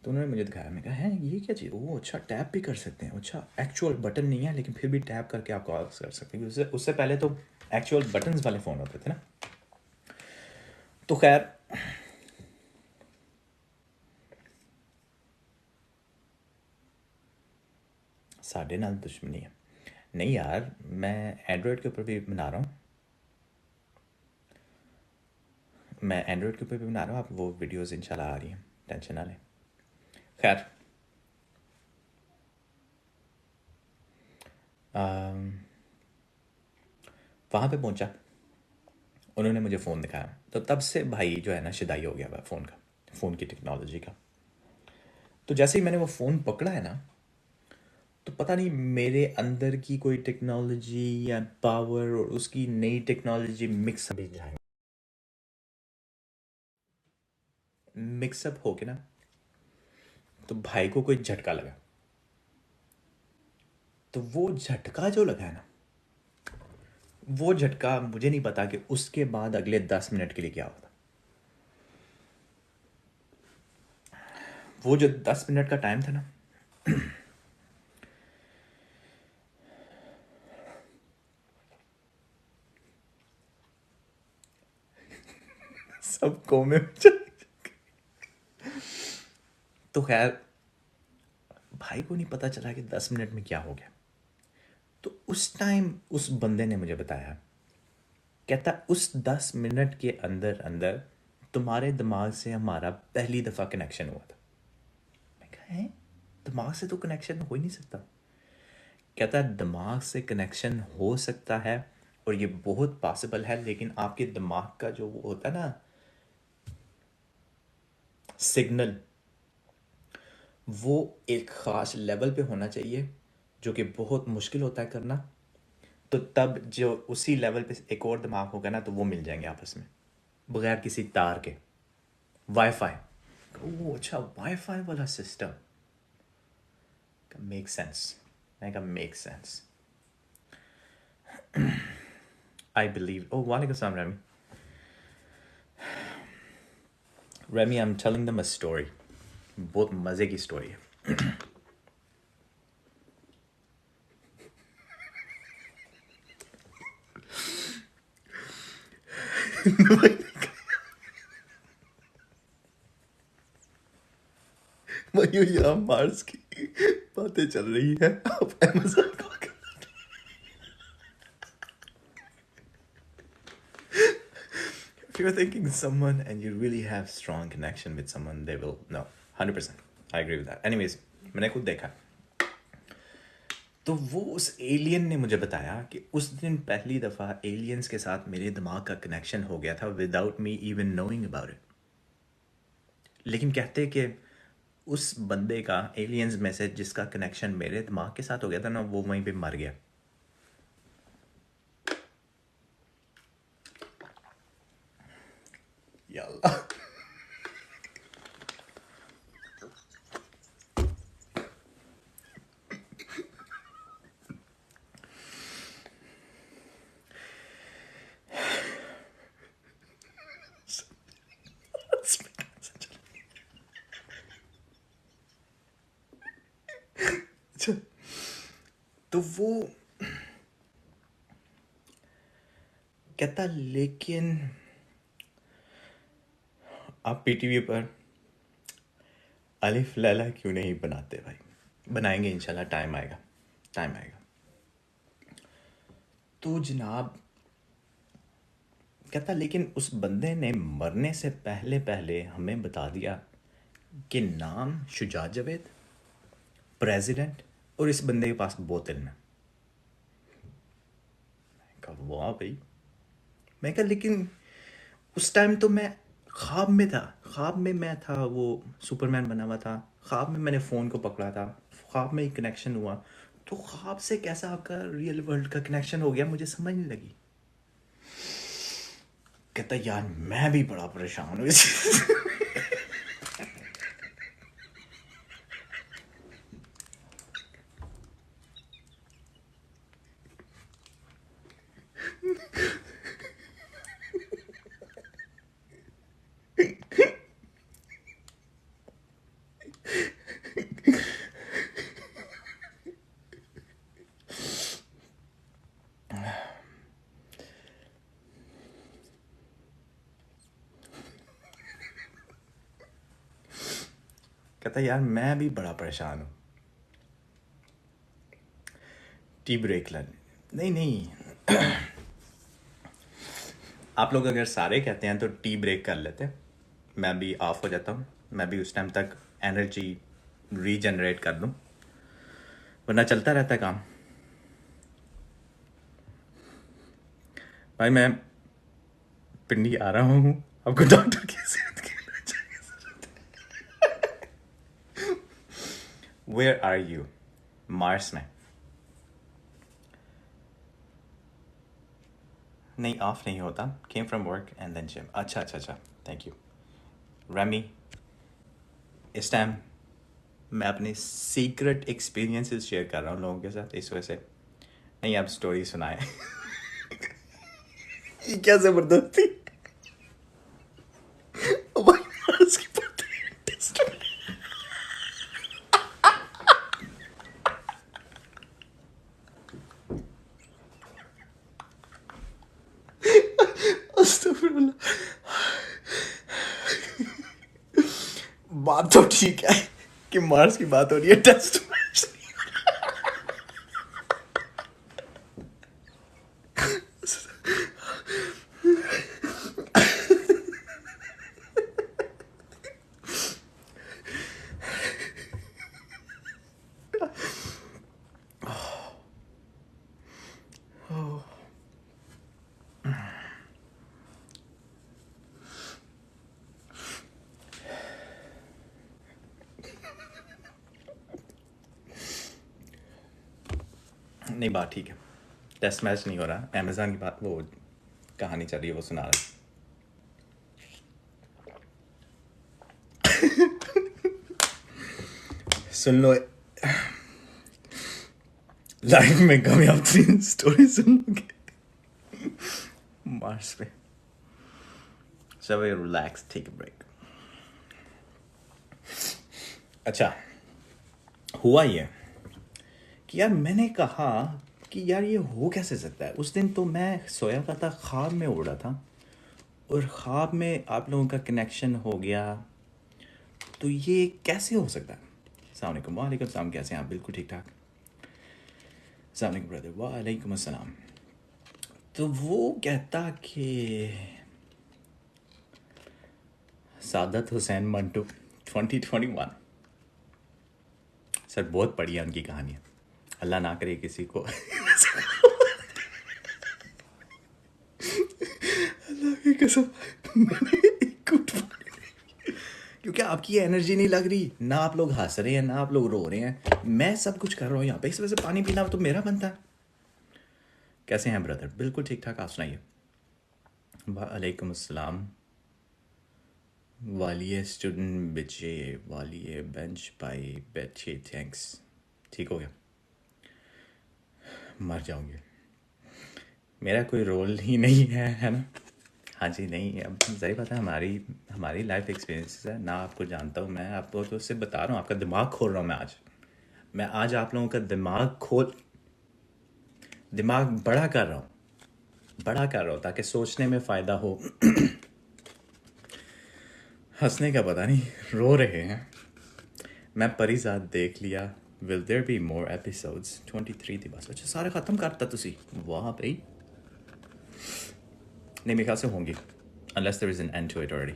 S1: तो उन्होंने मुझे दिखाया, मैं कहा है ये क्या चीज़? वो अच्छा, टैप भी कर सकते हैं। अच्छा, एक्चुअल बटन नहीं है लेकिन फिर भी टैप करके आप कॉल कर सकते हैं। उससे उससे पहले तो एक्चुअल बटन्स वाले फ़ोन होते थे ना। तो खैर, साढ़े नाल दुश्मनी है। नहीं यार, मैं एंड्रॉयड के ऊपर भी बना रहा हूँ। मैं एंड्रॉयड के ऊपर भी बना रहा हूँ। आप वो वीडियोस इंशाल्लाह आ रही हैं, टेंशन ना लें। खैर, वहाँ पे पहुँचा, उन्होंने मुझे फ़ोन दिखाया, तो तब से भाई जो है ना शिदाई हो गया हुआ फ़ोन का, फ़ोन की टेक्नोलॉजी का। तो जैसे ही मैंने वो फ़ोन पकड़ा है ना, तो पता नहीं मेरे अंदर की कोई टेक्नोलॉजी या पावर और उसकी नई टेक्नोलॉजी मिक्सअप हो के ना, तो भाई को कोई झटका लगा। तो वो झटका जो लगा है ना, वो झटका मुझे नहीं पता कि उसके बाद अगले 10 मिनट के लिए क्या होता। वो जो 10 मिनट का टाइम था ना, सब कोमे में तो खैर, भाई को नहीं पता चला कि 10 मिनट में क्या हो गया। तो उस टाइम उस बंदे ने मुझे बताया, कहता उस 10 मिनट के अंदर अंदर तुम्हारे दिमाग से हमारा पहली दफ़ा कनेक्शन हुआ था। मैं कहा है, दिमाग से तो कनेक्शन हो ही नहीं सकता। कहता है दिमाग से कनेक्शन हो सकता है और ये बहुत पॉसिबल है, लेकिन आपके दिमाग का जो वो होता है ना सिग्नल, वो एक ख़ास लेवल पे होना चाहिए, जो कि बहुत मुश्किल होता है करना। तो तब जो उसी लेवल पे एक और दिमाग होगा ना, तो वो मिल जाएंगे आपस में बगैर किसी तार के। वाईफाई। ओह अच्छा, वाईफाई वाला सिस्टम मेक सेंस। मैं कहा make sense. I believe. Oh वालेकुम सलाम Remy. Remy, I am telling them a story, बहुत मज़े की स्टोरी है। वही यहाँ मार्स की बातें चल रही है, आप अमेज़न को if you're thinking someone and you really have strong connection with someone, they will no 100%. I agree with that. Anyways, मैंने खुद देखा। तो वो उस एलियन ने मुझे बताया कि उस दिन पहली दफ़ा एलियंस के साथ मेरे दिमाग का कनेक्शन हो गया था without me even knowing about it. लेकिन कहते कि उस बंदे का एलियंस में से जिसका कनेक्शन मेरे दिमाग के साथ हो गया था ना, वो वहीं पे मर गया। या अल्लाह। अच्छा, तो वो कहता लेकिन आप पीटीवी पर अलिफ लैला क्यों नहीं बनाते भाई? बनाएंगे इंशाल्लाह, टाइम आएगा, टाइम आएगा। तो जनाब कहता लेकिन उस बंदे ने मरने से पहले पहले हमें बता दिया कि नाम शुजात जावेद, प्रेसिडेंट, और इस बंदे के पास बोतल में। कहा वाह भाई। मैं कहा लेकिन उस टाइम तो मैं ख्वाब में था, ख्वाब में मैं था, वो सुपरमैन बना हुआ था, ख्वाब में मैंने फ़ोन को पकड़ा था, ख्वाब में ही कनेक्शन हुआ। तो ख्वाब से कैसा आपका रियल वर्ल्ड का कनेक्शन हो गया, मुझे समझ नहीं लगी। कहता यार मैं भी बड़ा परेशान हूँ इस कहता यार मैं भी बड़ा परेशान हूँ, टी ब्रेक लेने। नहीं नहीं, आप लोग अगर सारे कहते हैं तो टी ब्रेक कर लेते हैं, मैं भी ऑफ हो जाता हूँ, मैं भी उस टाइम तक एनर्जी रीजनरेट कर दूँ, वरना चलता रहता है काम। भाई मैं पिंडी आ रहा हूँ, आपको डॉक्टर की सेहत की वेयर आर यू? मार्स में? नहीं ऑफ नहीं होता, came from work and then gym. अच्छा अच्छा अच्छा, थैंक यू रेमी। इस टाइम मैं अपने सीक्रेट एक्सपीरियंसेस शेयर कर रहा हूँ लोगों के साथ, इस वजह से नहीं आप स्टोरी सुनाए। ये क्या जबरदस्ती। ओ भाई, मार्स की बात है। अस्तगफुरुल्लाह। बात तो ठीक है कि मार्स की बात हो रही है, टेस्ट मैच। नहीं बात ठीक है, टेस्ट मैच नहीं हो रहा, अमेज़न की बात, वो कहानी चल रही है, वो सुना रहा है। सुन लो, लाइफ में कामयाब 3 स्टोरी सुन लोगे मार्स पे। सब रिलैक्स, टेक अ ब्रेक। अच्छा, हुआ ये कि यार मैंने कहा कि यार ये हो कैसे सकता है। उस दिन तो मैं सोया हुआ था, ख्वाब में उड़ रहा था, और ख्वाब में आप लोगों का कनेक्शन हो गया, तो ये कैसे हो सकता है। अस्सलाम वालेकुम। वालेकुम सलाम, कैसे हैं आप? बिल्कुल ठीक ठाक। अस्सलाम वालेकुम ब्रदर। वालेकुम अस्सलाम। तो वो कहता कि सादत हुसैन मंटू 2021, सर बहुत बढ़िया उनकी कहानियाँ, अल्लाह ना करे किसी को अल्लाह की कसम, मैंने एक घूंट पानी, क्योंकि आपकी एनर्जी नहीं लग रही ना, आप लोग हंस रहे हैं ना आप लोग रो रहे हैं, मैं सब कुछ कर रहा हूँ यहाँ पे, इस वजह से पानी पीना तो मेरा बनता है। कैसे हैं ब्रदर? बिल्कुल ठीक ठाक, आप सुनाइए। वालेकुम अस्सलाम। वालिए स्टूडेंट बच्चे, वालिए बेंच पाई बच्चे, थैंक्स। ठीक हो गया, मर जाओगे, मेरा कोई रोल ही नहीं है ना। हाँ जी, नहीं अब सही बात है, हमारी हमारी लाइफ एक्सपीरियंसेस है ना, आपको जानता हूँ मैं, आपको तो उससे बता रहा हूँ, आपका दिमाग खोल रहा हूँ मैं आज आप लोगों का दिमाग बड़ा कर रहा हूँ, बड़ा कर रहा हूँ ताकि सोचने में फ़ायदा हो। हंसने का पता नहीं, रो रहे हैं। मैं परिजात देख लिया, will there be more episodes? 23 थी बस। अच्छा, सारे ख़त्म करता तुसी? वाह भाई। नहीं, मेरे ख्याल से होंगी, unless there is an end to it already.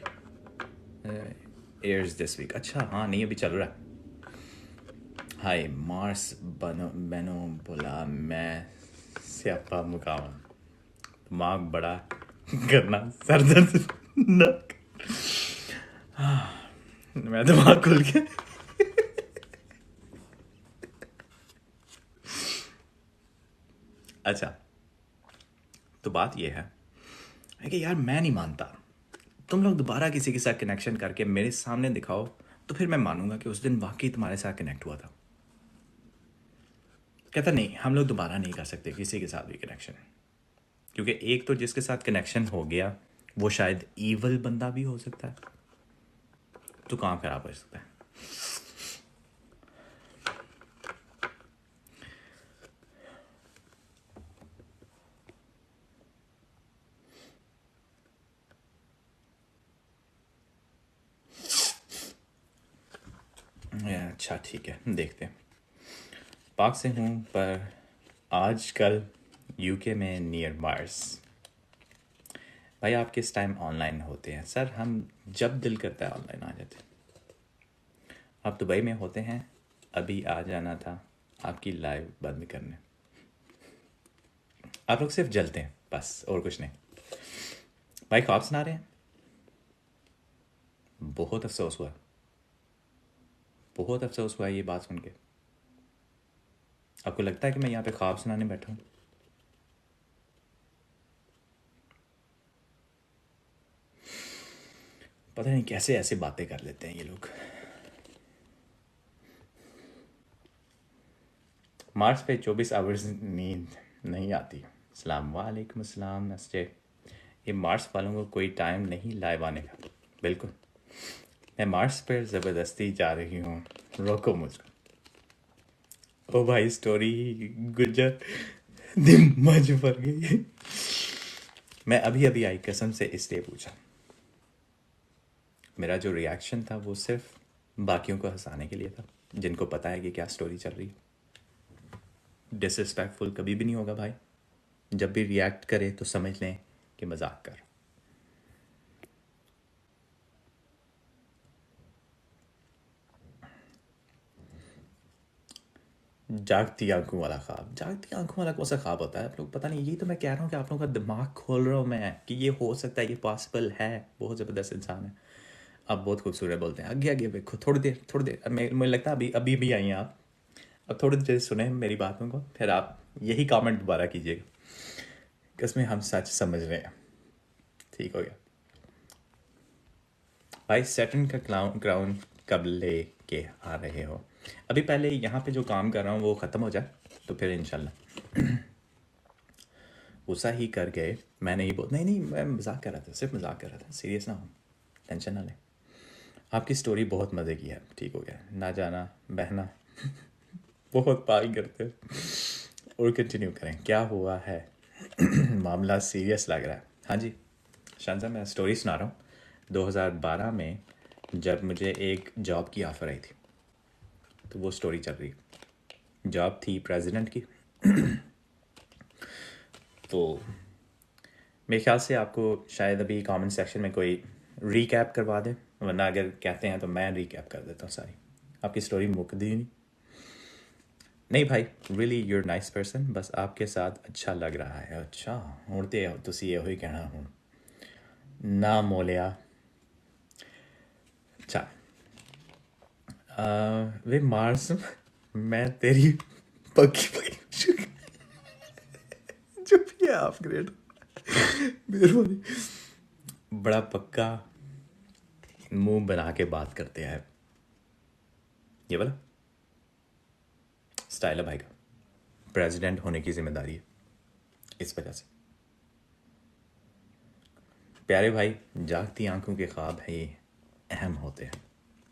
S1: Airs this week. अच्छा हाँ, नहीं अभी चल रहा है। हाय मार्स बनो मैनो बोला मैं स्यापा मुकाम, दिमाग बड़ा करना, सर दर्द न, मैं दिमाग खुल गया। अच्छा, तो बात यह है कि यार मैं नहीं मानता, तुम लोग दोबारा किसी के साथ कनेक्शन करके मेरे सामने दिखाओ, तो फिर मैं मानूंगा कि उस दिन वाकई तुम्हारे साथ कनेक्ट हुआ था। कहता नहीं, हम लोग दोबारा नहीं कर सकते किसी के साथ भी कनेक्शन, क्योंकि एक तो जिसके साथ कनेक्शन हो गया वो शायद ईवल बंदा भी हो सकता है, तो काम खराब हो सकता है। अच्छा ठीक है, देखते हैं। पाक से हूँ पर आजकल यूके में नियर मार्स। भाई आप किस टाइम ऑनलाइन होते हैं? सर हम जब दिल करता है ऑनलाइन आ जाते हैं। आप दुबई में होते हैं, अभी आ जाना था आपकी लाइव बंद करने। आप लोग सिर्फ जलते हैं बस, और कुछ नहीं। भाई ख्वाब सुना रहे हैं? बहुत अफसोस हुआ, बहुत अफसोस हुआ ये बात सुन के। आपको लगता है कि मैं यहाँ पे ख्वाब सुनाने बैठा हूँ? पता नहीं कैसे ऐसे बातें कर लेते हैं ये लोग। मार्च पे 24 आवर्स नींद नहीं आती। अस्सलाम वालेकुम, अस्सलाम, नमस्ते। ये मार्स वालों को कोई टाइम नहीं लाइव आने का। बिल्कुल, मैं मार्स पर ज़बरदस्ती जा रही हूँ, रोको मुझको। ओ भाई स्टोरी गुजर दिमाग पर गई। मैं अभी अभी आई, कसम से इसलिए पूछा। मेरा जो रिएक्शन था वो सिर्फ बाकियों को हंसाने के लिए था, जिनको पता है कि क्या स्टोरी चल रही है। डिसरिस्पेक्टफुल कभी भी नहीं होगा भाई। जब भी रिएक्ट करे तो समझ लें कि मजाक कर। जागती आंखों वाला ख्वाब, जागती आंखों वाला कौन सा ख्वाब होता है? आप लोग पता नहीं, यही तो मैं कह रहा हूँ कि आप लोगों का दिमाग खोल रहा हूँ मैं कि ये हो सकता है, ये पॉसिबल है। बहुत ज़बरदस्त इंसान है आप, बहुत खूबसूरत बोलते हैं। आगे आगे देखो, थोड़ी देर थोड़ी देर, मुझे लगता है अभी अभी भी आई हैं आप। अब थोड़ी देर सुने मेरी बातों को, फिर आप यही कमेंट दोबारा कीजिएगा कि इसमें हम सच समझ रहे हैं। ठीक हो गया भाई। सैटर्न का क्राउन कब ले के आ रहे हो? अभी पहले यहाँ पे जो काम कर रहा हूँ वो ख़त्म हो जाए तो फिर इंशाल्लाह। गुस्सा ही कर गए, मैंने ही बोल, नहीं नहीं मैं मजाक कर रहा था, सिर्फ मजाक कर रहा था, सीरियस ना हो, टेंशन ना लें। आपकी स्टोरी बहुत मज़े की है, ठीक हो गया। ना जाना बहना बहुत पाई करते हैं। और कंटिन्यू करें, क्या हुआ है? मामला सीरियस लग रहा है। हाँ जी शानजा, मैं स्टोरी सुना रहा हूँ। 2012 में जब मुझे एक जॉब की ऑफ़र आई थी, तो वो स्टोरी चल रही। जॉब थी प्रेसिडेंट की। तो मेरे ख्याल से आपको शायद अभी कमेंट सेक्शन में कोई रीकैप करवा दे, वरना अगर कहते हैं तो मैं रीकैप कर देता हूँ सारी। आपकी स्टोरी मुकदी ही नहीं। नहीं भाई, रियली यूर नाइस पर्सन, बस आपके साथ अच्छा लग रहा है। अच्छा ਹੁਣ ਤੇ ਤੁਸੀਂ ਇਹੋ ਹੀ ਕਹਿਣਾ ਹੁਣ ना मोलिया। अच्छा वे मार्स, मैं तेरी पक्की पक्की जो भी है आप ग्रेट मेहरबानी। बड़ा पक्का मुंह बना के बात करते हैं, ये वाला स्टाइल है भाई का। प्रेसिडेंट होने की जिम्मेदारी है, इस वजह से। प्यारे भाई, जागती आंखों के ख्वाब है ये अहम होते हैं।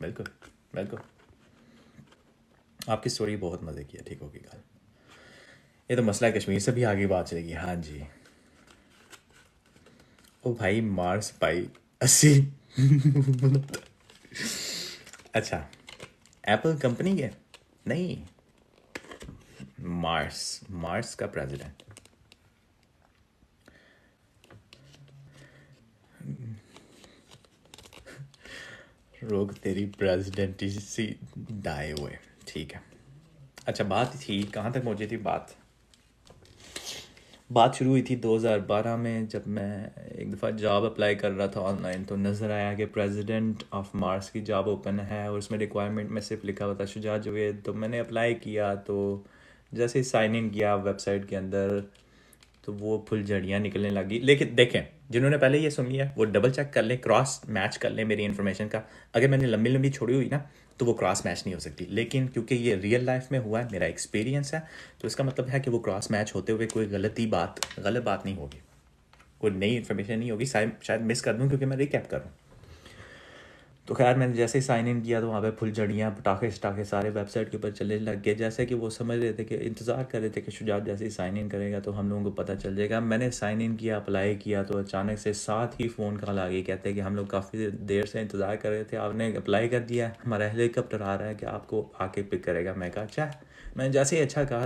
S1: बिल्कुल बिल्कुल, आपकी स्टोरी बहुत मज़े की है, ठीक होगी कल। ये तो मसला है, कश्मीर से भी आगे बात चलेगी। हाँ जी। ओ भाई मार्स भाई 80 अच्छा, एप्पल कंपनी के नहीं, मार्स, मार्स का प्रेसिडेंट। रोग तेरी प्रेसिडेंटी सी डाए हुए, ठीक है। अच्छा बात थी, कहाँ तक पहुँची थी बात? बात शुरू हुई थी 2012 में, जब मैं एक दफ़ा जॉब अप्लाई कर रहा था ऑनलाइन, तो नज़र आया कि प्रेसिडेंट ऑफ मार्स की जॉब ओपन है और उसमें रिक्वायरमेंट में सिर्फ लिखा हुआ था शुजात जावेद। तो मैंने अप्लाई किया, तो जैसे ही साइन इन किया वेबसाइट के अंदर, तो वो फुलझड़ियाँ निकलने लगी। लेकिन देखें, जिन्होंने पहले ये सुन लिया वो डबल चेक कर लें, क्रॉस मैच कर लें मेरी इन्फॉर्मेशन का। अगर मैंने लंबी लंबी छोड़ी हुई ना, तो वो क्रॉस मैच नहीं हो सकती। लेकिन क्योंकि ये रियल लाइफ में हुआ है, मेरा एक्सपीरियंस है, तो इसका मतलब है कि वो क्रॉस मैच होते हुए कोई गलत बात नहीं होगी, कोई नई इन्फॉर्मेशन नहीं होगी। शायद मिस कर दूँ क्योंकि मैं रिकैप कर रहा हूँ। तो खैर मैंने जैसे ही साइन इन किया तो वहाँ पे फुलझड़ियाँ पटाखे शटाखे सारे वेबसाइट के ऊपर चलने लग गए, जैसे कि वो समझ रहे थे कि इंतज़ार कर रहे थे कि शुजात जैसे ही साइन इन करेगा तो हम लोगों को पता चल जाएगा। मैंने साइन इन किया, अप्लाई किया, तो अचानक से साथ ही फ़ोन कॉल आ गई, कहते हैं कि हम लोग काफ़ी देर से इंतज़ार कर रहे थे, आपने अप्लाई कर दिया, हमारा हेलीकॉप्टर आ रहा है कि आपको आके पिक करेगा। मैं कहा अच्छा। मैंने जैसे ही अच्छा कहा,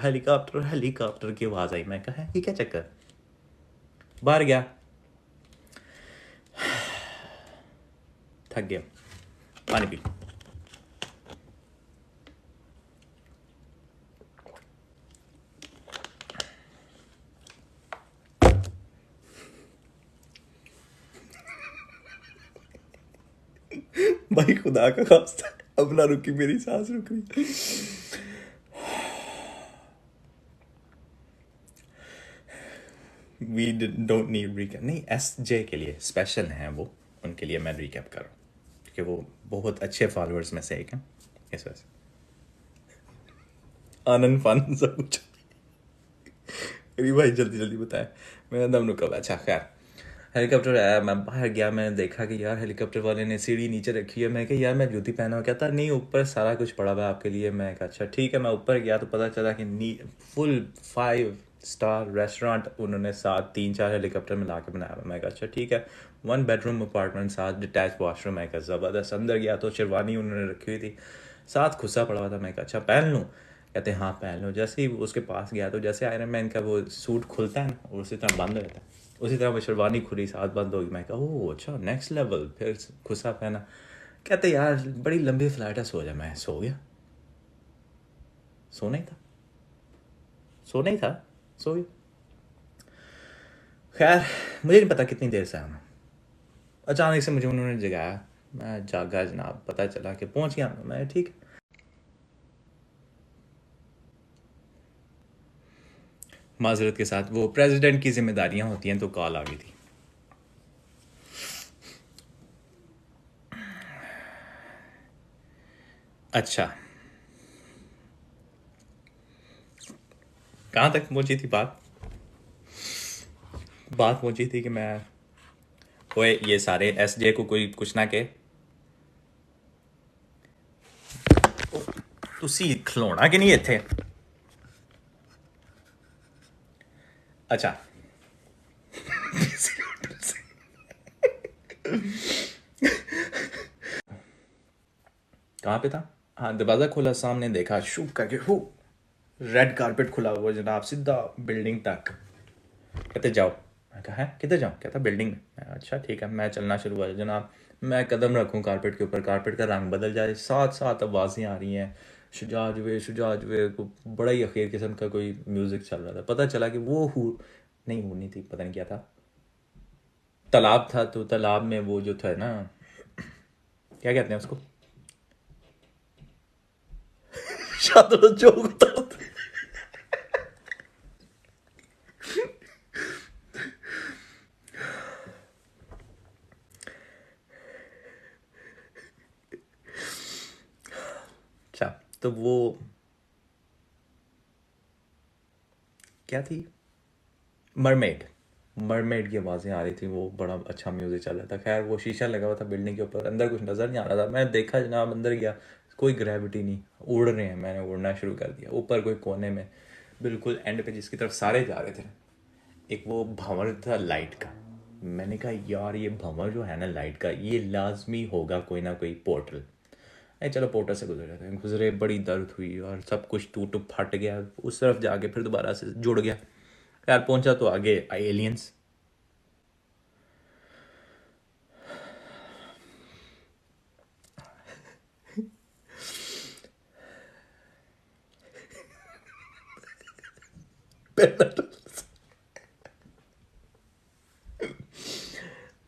S1: हेलीकॉप्टर हेलीकॉप्टर की आवाज़ आई। मैं कहा ये क्या चक्कर, बाहर गया, थक गया, पानी पी। भाई खुदा का खास्ता, अब ना रुकी, मेरी सांस रुक रही। वी डोंट नीड रिकैप, नहीं एस जे के लिए स्पेशल हैं वो, उनके लिए मैं रिकैप कर रहा हूँ क्योंकि वो बहुत अच्छे फॉलोअर्स में से एक हैं, इस वजह से। आनंद फन सब कुछ। अरे भाई जल्दी जल्दी बताए, मेरा दम रुका हुआ है। अच्छा खैर, हेलीकॉप्टर आया, मैं बाहर गया, मैंने देखा कि यार हेलीकॉप्टर वाले ने सीढ़ी नीचे रखी है। मैं कहा यार मैं जूती पहना हुआ, कहता नहीं ऊपर सारा कुछ पड़ा हुआ है आपके लिए। मैं कहा अच्छा ठीक है। मैं ऊपर गया तो पता चला कि फुल 5 स्टार रेस्टोरेंट उन्होंने साथ 3-4 हेलीकॉप्टर मिला के बनाया हुआ। मैं कहा अच्छा ठीक है। 1 बेडरूम अपार्टमेंट, साथ डिटैच वॉशरूम। मैं कहा ज़बरदस्त। अंदर गया तो शेरवानी उन्होंने रखी हुई थी, साथ खुस्सा पड़ा हुआ था। मैं कहा अच्छा पहन लूँ, कहते हाँ पहन लो। जैसे ही उसके पास गया तो जैसे आयरन मैन का वो सूट खुलता है ना और उसी तरह बंद हो जाता है, उसी तरह वो शेरवानी खुली, साथ बंद होगी। मैं कहा ओह अच्छा नेक्स्ट लेवल। फिर खुस्सा पहना, कहते यार बड़ी लंबी फ्लाइट है, सो जा। मैं सो गया, सोना ही था, सोना ही था, सो गया। खैर मुझे नहीं पता कितनी देर से आना, अचानक से मुझे उन्होंने जगाया। मैं जागा जनाब, पता चला कि पहुंच गया मैं। ठीक, माजरत के साथ, वो प्रेसिडेंट की जिम्मेदारियां होती हैं तो कॉल आ गई थी। अच्छा, कहाँ तक पहुंची थी बात? बात पहुंची थी कि मैं, ओए ये सारे एस जे को कोई कुछ ना कहे, तुसी खिलौना कि नहीं इत्थे। अच्छा कहाँ पे था? हाँ दरवाज़ा खोला, सामने देखा, शू करके हु रेड कारपेट खुला हुआ जनाब, सीधा बिल्डिंग तक। कहते जाओ। मैं कहा है किधर जाऊँ? कहता बिल्डिंग में। मैं कहा, अच्छा ठीक है। मैं चलना शुरू हुआ जनाब, मैं कदम रखूँ कारपेट के ऊपर, कारपेट का रंग बदल जाए, साथ साथ आवाज़ें आ रही हैं, शुजा जुए को, बड़ा ही अखीर किस्म का कोई म्यूज़िक चल रहा था। पता चला कि वो नहीं थी, पता नहीं क्या था, तालाब था। तो तालाब में वो जो था ना, क्या कहते हैं उसको, शायद जो होता। अच्छा तो वो क्या थी, मरमेड, मरमेड की आवाज़ें आ रही थी, वो बड़ा अच्छा म्यूज़िक चल रहा था। खैर वो शीशा लगा हुआ था बिल्डिंग के ऊपर, अंदर कुछ नज़र नहीं आ रहा था। मैं देखा जनाब, अंदर गया, कोई ग्रेविटी नहीं, उड़ रहे हैं। मैंने उड़ना शुरू कर दिया ऊपर, कोई कोने में बिल्कुल एंड पे जिसकी तरफ सारे जा रहे थे, एक वो भंवर था लाइट का। मैंने कहा यार ये भंवर जो है ना लाइट का, ये लाजमी होगा कोई ना कोई पोर्टल। अरे चलो पोर्टल से गुजरे थे, गुजरे, बड़ी दर्द हुई और सब कुछ टूट फट गया। उस तरफ जाके फिर दोबारा से जुड़ गया। यार पहुंचा तो आगे एलियंस।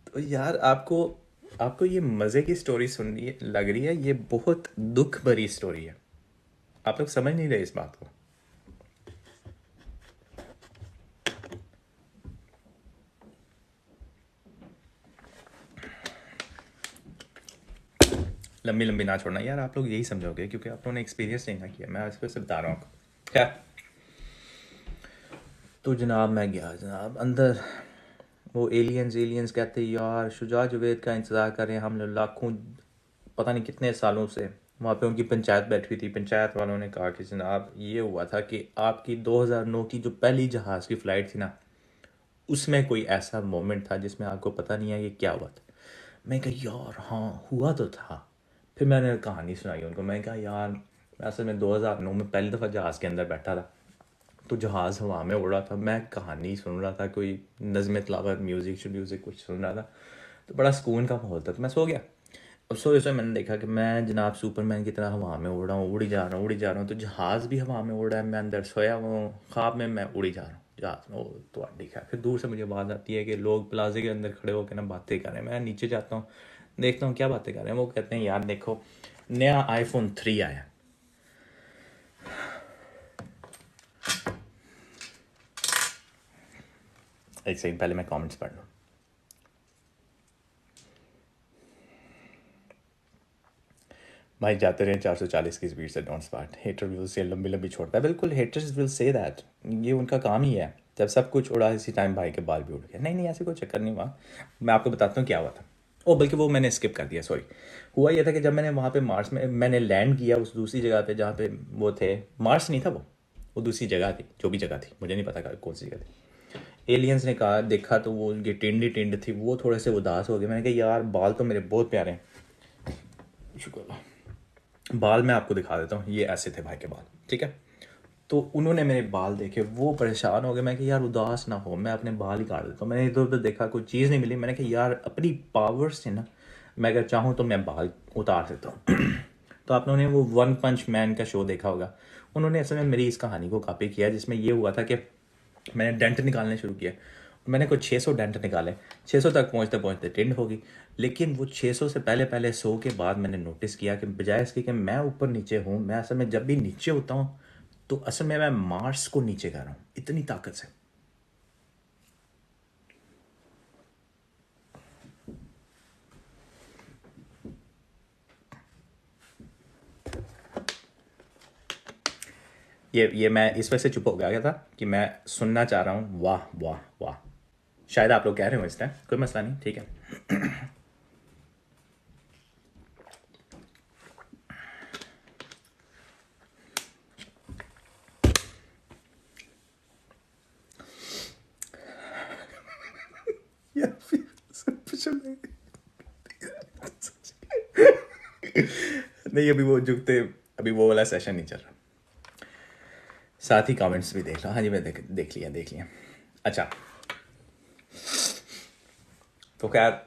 S1: तो यार आपको आपको ये मज़े की स्टोरी सुननी लग रही है, ये बहुत दुख भरी स्टोरी है। आप लोग समझ नहीं रहे इस बात को। लंबी लंबी ना छोड़ना यार, आप लोग यही समझोगे क्योंकि आप लोगों ने एक्सपीरियंस नहीं ना किया। मैं इस पर से बता रहा हूँ आपको। क्या, तो जनाब मैं गया जनाब अंदर, वो एलियंस एलियंस कहते हैं यार, शुजा जावेद का इंतज़ार कर रहे हैं हम लोग लाखों, पता नहीं कितने सालों से। वहाँ पे उनकी पंचायत बैठी हुई थी, पंचायत वालों ने कहा कि जनाब ये हुआ था कि आपकी 2009 की जो पहली जहाज़ की फ़्लाइट थी ना, उसमें कोई ऐसा मोमेंट था जिसमें आपको पता नहीं है ये क्या हुआ था। मैं कहा यार हाँ हुआ तो था। फिर मैंने कहानी सुनाई उनको, मैं कहा यार मैं असल में 2009 में पहली दफ़ा जहाज़ के अंदर बैठा था, तो जहाज़ हवा में उड़ रहा था, मैं कहानी सुन रहा था, कोई नज़्म तिलावत म्यूज़िक कुछ सुन रहा था, तो बड़ा सुकून का माहौल था, तो मैं सो गया। अब सोए सोए मैंने देखा कि मैं जनाब सुपरमैन की तरह हवा में उड़ रहा हूँ, उड़ी जा रहा हूँ, तो जहाज़ भी हवा में उड़ रहा है, मैं अंदर सोया हुआ हूँ, ख्वाब में मैं उड़ी जा रहा हूँ जहाज़ में। ओ तो ठीक है। फिर दूर से मुझे आवाज़ आती है कि लोग प्लाजे के अंदर खड़े होकर ना बातें कर रहे हैं। मैं नीचे जाता हूँ, देखता हूँ क्या बातें कर रहे हैं। वो कहते हैं यार देखो नया iPhone 3 आया। एक सेकंड पहले मैं कमेंट्स पढ़ लूँ। भाई जाते रहे 440 की स्पीड से, don't start. Hater will say लंबी लंबी छोड़ता है, बिल्कुल हेटर्स विल से दैट, ये उनका काम ही है। जब सब कुछ उड़ा इसी टाइम भाई के बाल भी उड़ गए। नहीं नहीं ऐसे कोई चक्कर नहीं हुआ, मैं आपको बताता हूँ क्या हुआ था। ओ बल्कि वो मैंने स्किप कर दिया, सॉरी। हुआ ये था कि जब मैंने वहाँ पे मार्स में मैंने लैंड किया उस दूसरी जगह पे जहाँ पे वो थे, मार्स नहीं था वो दूसरी जगह थी, जो भी जगह थी मुझे नहीं पता कौन सी जगह थी। एलियंस ने कहा देखा तो वो उनकी टिंड थी, वो थोड़े से उदास हो गए। मैंने कहा यार बाल तो मेरे बहुत प्यारे हैं, शुक्र। बाल मैं आपको दिखा देता हूँ, ये ऐसे थे भाई के बाल, ठीक है। तो उन्होंने मेरे बाल देखे, वो परेशान हो गए। मैं कि यार उदास ना हो, मैं अपने बाल ही काट देता हूँ। मैंने इधर उधर देखा, कोई चीज़ नहीं मिली। मैंने कहा यार अपनी पावर से ना मैं अगर चाहूँ तो मैं बाल उतार देता हूँ। तो आप लोगों ने वो वन पंच मैन का शो देखा होगा, उन्होंने असल में मेरी इस कहानी को कॉपी किया, जिसमें ये हुआ था कि मैंने डेंट निकालने शुरू किया। मैंने कुछ 600 डेंट निकाले, 600 तक पहुंचते पहुंचते टिंड होगी। लेकिन वो 600 से पहले पहले 100 के बाद मैंने नोटिस किया कि बजाय इसके कि मैं ऊपर नीचे हूँ, मैं असल में जब भी नीचे होता हूँ तो असल में मैं मार्स को नीचे कर रहा हूँ, इतनी ताकत से। ये मैं इस वजह से चुप हो गया था कि मैं सुनना चाह रहा हूँ। वाह वाह वाह, शायद आप लोग कह रहे हो इस टाइम, कोई मसला नहीं, ठीक है। यार फिर सब कुछ नहीं, अभी वो जुगते, अभी वो वाला सेशन नहीं चल रहा। साथ ही कमेंट्स भी देख लो। हाँ जी मैं देख लिया। अच्छा तो खैर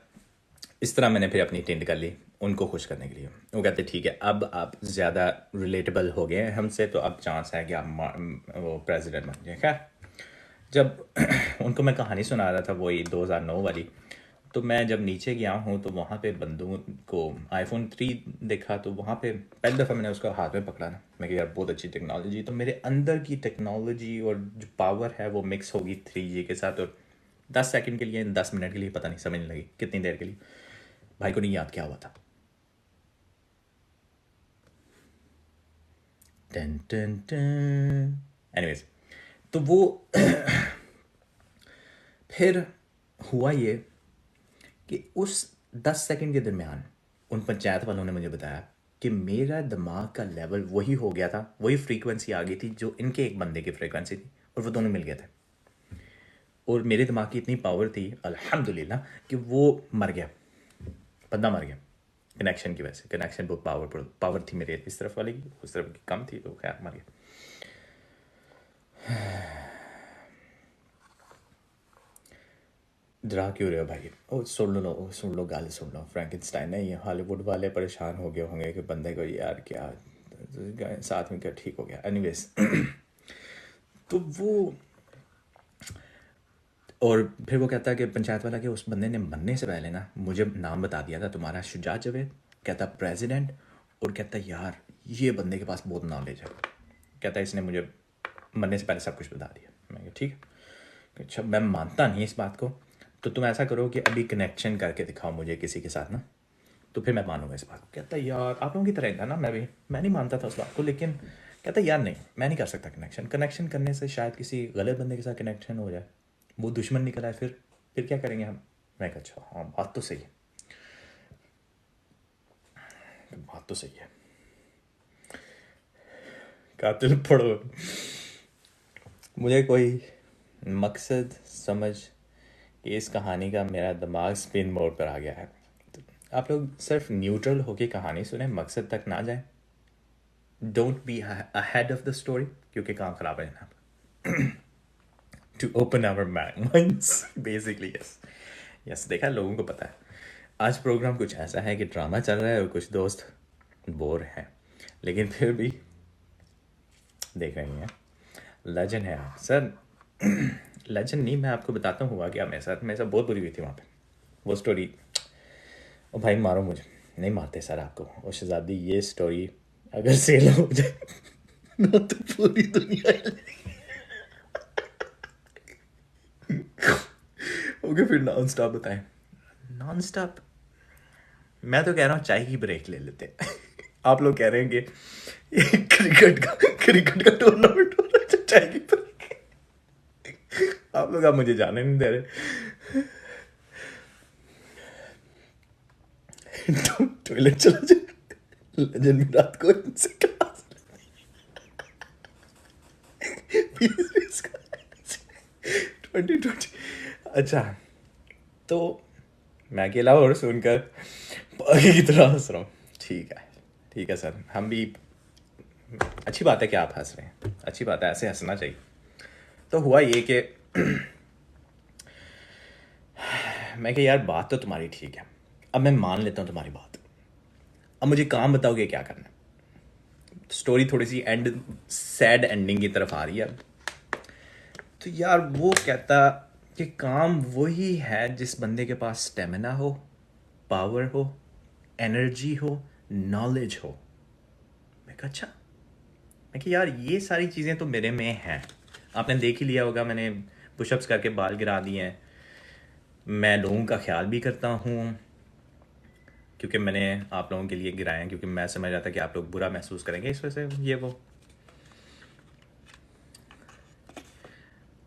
S1: इस तरह मैंने फिर अपनी टेंड कर ली उनको खुश करने के लिए। वो कहते ठीक है अब आप ज़्यादा रिलेटेबल हो गए हैं हमसे, तो अब चांस है कि आप वो प्रेसिडेंट बन जाए। खैर जब उनको मैं कहानी सुना रहा था वही 2009 वाली, तो मैं जब नीचे गया हूँ तो वहाँ पे बंदू को iPhone 3 देखा, तो वहाँ पे पहली दफ़ा मैंने उसका हाथ में पकड़ा ना, मैं कहा यार बहुत अच्छी टेक्नोलॉजी। तो मेरे अंदर की टेक्नोलॉजी और जो पावर है वो मिक्स होगी 3G के साथ, और 10 सेकंड के लिए, 10 मिनट के लिए, पता नहीं समझ नहीं लगी कितनी देर के लिए, भाई को नहीं याद क्या हुआ था। Ton ton ton. एनीवेज तो वो फिर हुआ ये कि उस 10 सेकंड के दरमियान उन पंचायत वालों ने मुझे बताया कि मेरा दिमाग का लेवल वही हो गया था, वही फ्रीक्वेंसी आ गई थी जो इनके एक बंदे की फ्रीक्वेंसी थी, और वो दोनों मिल गए थे। और मेरे दिमाग की इतनी पावर थी अल्हम्दुलिल्लाह कि वो मर गया, बंदा मर गया कनेक्शन की वजह से। कनेक्शन बहुत पावर थी मेरे इस तरफ वाले की, उस तरफ की कम थी, तो खैर मर गया। डरा क्यों रहे हो भाई? ओ सुन लो गाली सुन लो। फ्रैंकेनस्टाइन है, ये हॉलीवुड वाले परेशान हो गए होंगे कि बंदे को यार क्या साथ में क्या ठीक हो गया। एनीवेज तो वो, और फिर वो कहता है कि पंचायत वाला कि उस बंदे ने मरने से पहले ना मुझे नाम बता दिया था तुम्हारा, शुजात जावेद। कहता प्रेसिडेंट, और कहता यार ये बंदे के पास बहुत नॉलेज है। कहता इसने मुझे मरने से पहले सब कुछ बता दिया। मैं कहा ठीक है। अच्छा मैं मानता नहीं इस बात को, तो तुम ऐसा करो कि अभी कनेक्शन करके दिखाओ मुझे किसी के साथ ना, तो फिर मैं मानूंगा इस बात को। कहता यार आप लोगों की तरह था ना, मैं नहीं मानता था उस बात को, लेकिन कहता यार नहीं मैं नहीं कर सकता कनेक्शन करने से शायद किसी गलत बंदे के साथ कनेक्शन हो जाए, वो दुश्मन निकला है फिर फिर क्या करेंगे हम? मैं कहा अच्छा हाँ बात तो सही है, बात तो सही है। कातिल पढ़ो। मुझे कोई मकसद समझ कि इस कहानी का मेरा दिमाग स्पिन मोड पर आ गया है। तो आप लोग सिर्फ न्यूट्रल होके कहानी सुने, मकसद तक ना जाए। Don't be ahead of the story, क्योंकि काम खराब है ना। To open our minds basically. Yes yes, देखा, लोगों को पता है आज प्रोग्राम कुछ ऐसा है कि ड्रामा चल रहा है और कुछ दोस्त बोर हैं, लेकिन फिर भी देख रहे हैं। लेजेंड है आप सर। लेजेंड नहीं, मैं आपको बताता हूँ हुआ क्या मेरे साथ बहुत बुरी हुई थी वहाँ पे। वो स्टोरी, ओ भाई मारो मुझे, नहीं मारते सर आपको। और शहजादी ये स्टोरी अगर सेल हो जाए ना तो पूरी दुनिया ओके फिर नॉन स्टॉप बताएं। नॉन स्टॉप, मैं तो कह रहा हूँ चाय की ब्रेक ले लेते हैं। आप लोग कह रहे हैं कि क्रिकेट का टूर्नामेंट हो रहा है, चाय की ब्रेक। आप लोग, आप मुझे जाने नहीं दे रहे। टॉयलेट चला जाए लेजेंड में रात को इनसे क्लास प्लीज 2020। अच्छा, तो मैं अकेला और सुनकर पागल की तरह हंस रहा हूँ। ठीक है, ठीक है सर, हम भी। अच्छी बात है कि आप हंस रहे हैं, अच्छी बात है, ऐसे हंसना चाहिए। तो हुआ ये कि मैं कि यार बात तो तुम्हारी ठीक है, अब मैं मान लेता हूँ तुम्हारी बात। अब मुझे काम बताओगे क्या करना है? स्टोरी थोड़ी सी सैड एंडिंग की तरफ आ रही है। तो यार वो कहता कि काम वही है जिस बंदे के पास स्टेमिना हो, पावर हो, एनर्जी हो, नॉलेज हो। मैं कहा अच्छा, मैं कि यार ये सारी चीज़ें तो मेरे में हैं। आपने देख ही लिया होगा, मैंने पुशअप्स करके बाल गिरा दिए हैं। मैं लोगों का ख्याल भी करता हूँ, क्योंकि मैंने आप लोगों के लिए गिराए हैं, क्योंकि मैं समझ रहा था कि आप लोग बुरा महसूस करेंगे इस वजह से ये वो।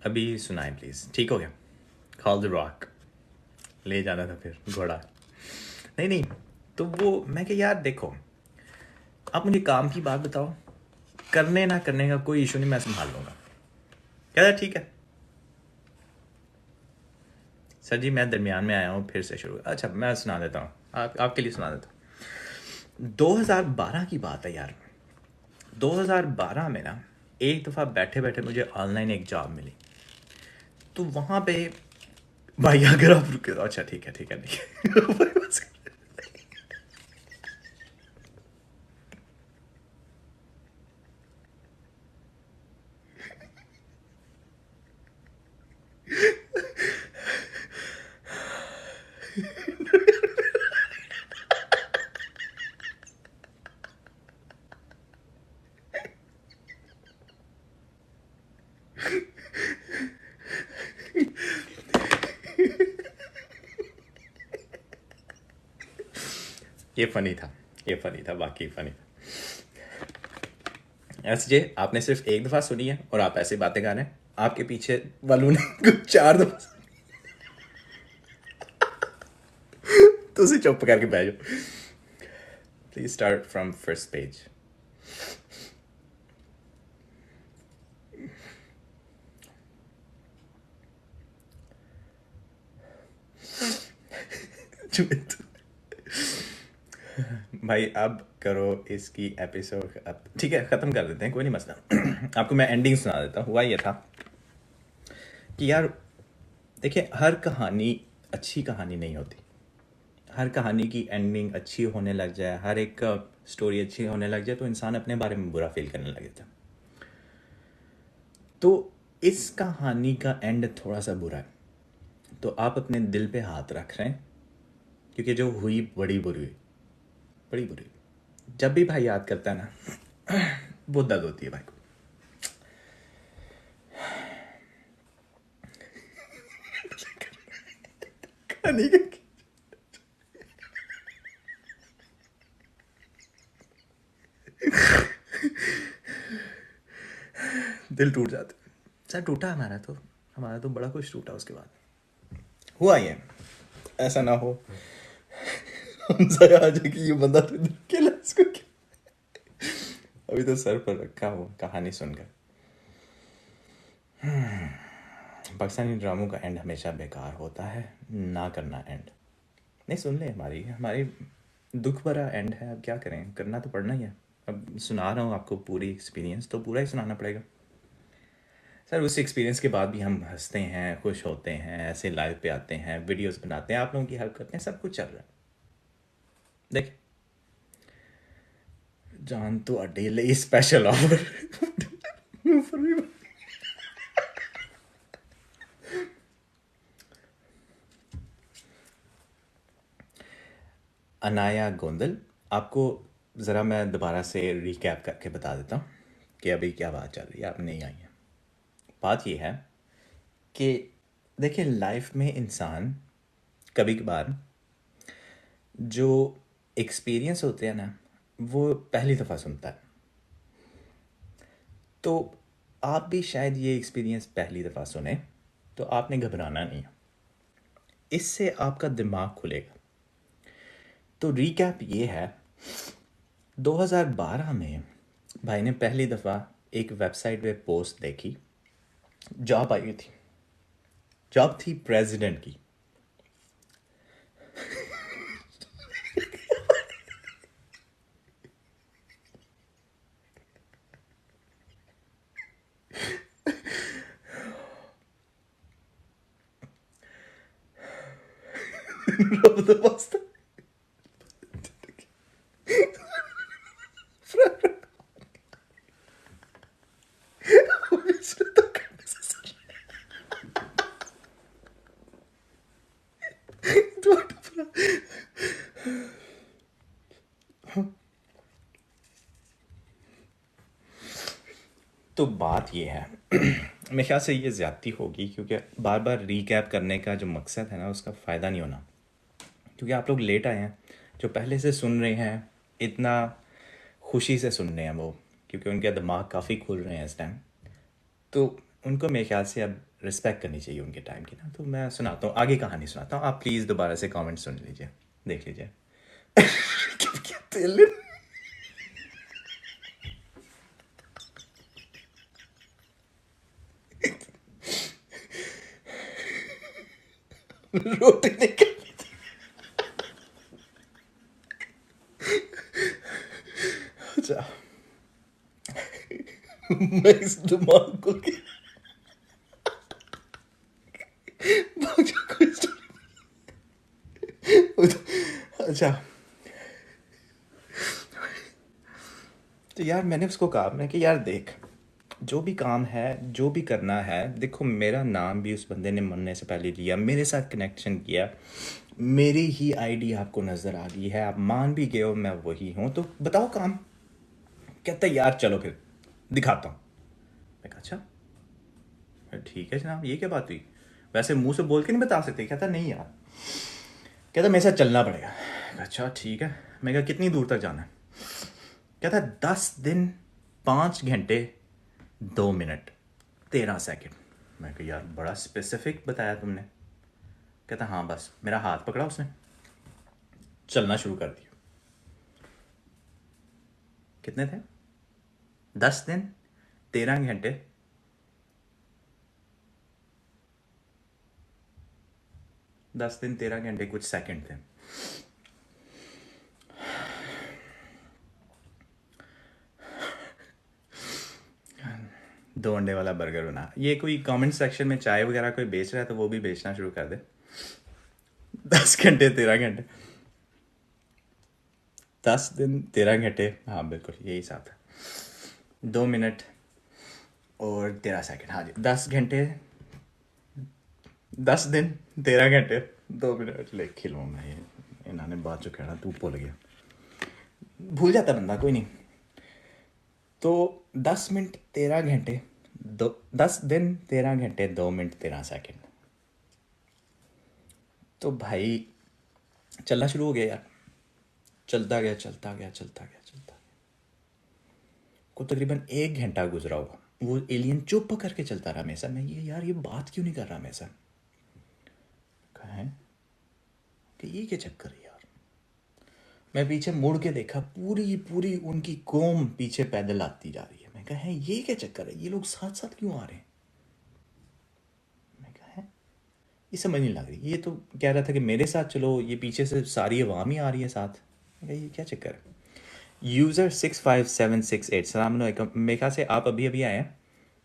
S1: अभी सुनाएं प्लीज़, ठीक हो गया? कॉल द रॉक ले जाना था फिर घोड़ा। नहीं नहीं, तो वो मैं कि यार देखो, आप मुझे काम की बात बताओ, करने ना करने का कोई इशू नहीं, मैं संभाल लूँगा। कहता ठीक है सर जी, मैं दरमियान में आया हूँ, फिर से शुरू। अच्छा मैं सुना देता हूँ, आपके लिए सुना देता हूँ। 2012 की बात है यार। 2012 में ना एक दफ़ा बैठे बैठे मुझे ऑनलाइन एक जॉब मिली। तो वहाँ पे भाई अगर आप रुके तो अच्छा ठीक है ठीक है ठीक है। ये फनी था, ये फनी था, बाकी फनी था। एसजे आपने सिर्फ एक दफ़ा सुनी है और आप ऐसी बातें कर रहे हैं, आपके पीछे वालों ने कुछ 4 दफ़ा। तो उसे चुप करके बैठ जाओ। Please start from first page. भाई अब करो इसकी एपिसोड, अब ठीक है ख़त्म कर देते हैं, कोई नहीं मसला। आपको मैं एंडिंग सुना देता हूँ। हुआ ये था कि यार देखिए, हर कहानी अच्छी कहानी नहीं होती। हर कहानी की एंडिंग अच्छी होने लग जाए, हर एक स्टोरी अच्छी होने लग जाए, तो इंसान अपने बारे में बुरा फील करने लग जाता है। तो इस कहानी का एंड थोड़ा सा बुरा है, तो आप अपने दिल पे हाथ रख रहे हैं, क्योंकि जो हुई बड़ी बुरी हुई, बड़ी बुरी हुई। जब भी भाई याद करता है ना, बहुत दर्द होती है भाई को। कहानी का दिल टूट जाता है। सर टूटा हमारा तो बड़ा कुछ टूटा उसके बाद। हुआ ये, ऐसा ना हो हमजा आ जाए कि ये बंदा तो इधर अकेला है, इसको क्या। अभी तो सर पर रखा हो कहानी सुनकर। पाकिस्तानी ड्रामों का एंड हमेशा बेकार होता है, ना करना एंड। नहीं, सुन ले, हमारी हमारी दुख भरा एंड है, अब क्या करें, करना तो पड़ना ही है। अब सुना रहा हूँ आपको पूरी एक्सपीरियंस, तो पूरा ही सुनाना पड़ेगा सर। उस एक्सपीरियंस के बाद भी हम हंसते हैं, खुश होते हैं, ऐसे लाइव पे आते हैं, वीडियोस बनाते हैं, आप लोगों की हेल्प करते हैं, सब कुछ चल रहा है। देख, जान तो अडेले स्पेशल ऑफर अनाया गोंदल, आपको ज़रा मैं दोबारा से रिकैप करके बता देता हूँ कि अभी क्या बात चल रही है, आप नहीं आई हैं। बात ये है कि देखिए, लाइफ में इंसान कभी कभार जो एक्सपीरियंस होते हैं ना, वो पहली दफ़ा सुनता है। तो आप भी शायद ये एक्सपीरियंस पहली दफ़ा सुने, तो आपने घबराना नहीं है, इससे आपका दिमाग खुलेगा। तो रिकैप ये है, 2012 में भाई ने पहली दफ़ा एक वेबसाइट पे पोस्ट देखी, जॉब आई थी, जॉब थी प्रेसिडेंट की। Rob the Buster. तो बात ये है मेरे ख्याल से ये ज़्यादती होगी, क्योंकि बार बार रिकैप करने का जो मकसद है ना, उसका फ़ायदा नहीं होना। क्योंकि आप लोग लेट आए हैं, जो पहले से सुन रहे हैं, इतना खुशी से सुन रहे हैं वो, क्योंकि उनके दिमाग काफ़ी खुल रहे हैं इस टाइम। तो उनको मेरे ख्याल से अब रिस्पेक्ट करनी चाहिए उनके टाइम की ना। तो मैं सुनाता हूँ, आगे कहानी सुनाता हूँ, आप प्लीज़ दोबारा से कमेंट सुन लीजिए, देख लीजिए। क्या तेल रोटी निकल। अच्छा, मैं इस दिमाग को कोई अच्छा, तो यार मैंने उसको कहा, मैं कि यार देख, जो भी काम है, जो भी करना है, देखो मेरा नाम भी उस बंदे ने मरने से पहले लिया, मेरे साथ कनेक्शन किया, मेरी ही आईडी आपको नज़र आ गई है, आप मान भी गए हो मैं वही हूँ, तो बताओ काम। कहता यार चलो फिर दिखाता हूँ। मैं कहा अच्छा ठीक है जनाब, ये क्या बात हुई, वैसे मुंह से बोल के नहीं बता सकते। कहता नहीं यार, कहता मेरे साथ चलना पड़ेगा। अच्छा ठीक है। मैं कहा कितनी दूर तक जाना है। कहता 10 दिन 5 घंटे 2 मिनट 13 सेकंड। मैं कहा यार बड़ा स्पेसिफिक बताया तुमने। कहता हाँ बस, मेरा हाथ पकड़ा उसने, चलना शुरू कर दिया। कितने थे? 10 दिन 13 घंटे 10 दिन 13 घंटे कुछ सेकंड थे। दो अंडे वाला बर्गर बना। ये कोई कमेंट सेक्शन में चाय वगैरह कोई बेच रहा है तो वो भी बेचना शुरू कर दे। 10 घंटे 13 घंटे 10 दिन 13 घंटे, हाँ बिल्कुल यही हिसाब था। 2 मिनट और 13 सेकंड, हाँ जी, 10 दिन 13 घंटे 2 मिनट ले खिलो। मैं ये इन्होंने बात जो कहना तू भूल गया, भूल जाता बंदा, कोई नहीं। तो 10 मिनट 13 घंटे 10 दिन 13 घंटे 2 मिनट 13 सेकंड। तो भाई चलना शुरू हो गया यार, चलता गया चलता गया चलता गया चलता गया। को तकरीबन 1 घंटा गुजरा होगा, वो एलियन चुप करके चलता रहा मेरे साथ। मैं ये यार ये बात क्यों नहीं कर रहा मेरे साथ। कहें कि ये क्या चक्कर है यार। मैं पीछे मुड़ के देखा, पूरी पूरी उनकी कौम पीछे पैदल आती जा रही है। मैं कहा ये क्या चक्कर है, ये लोग साथ साथ क्यों आ रहे हैं। मैं कहा ये समझ नहीं लग रही। ये तो कह रहा था कि मेरे साथ चलो, ये पीछे से सारी अवाम ही आ रही है साथ। मैं कहा ये क्या चक्कर है। यूज़र 65768, सलाम अलैकुम। मेरे ख्याल से आप अभी अभी आए हैं,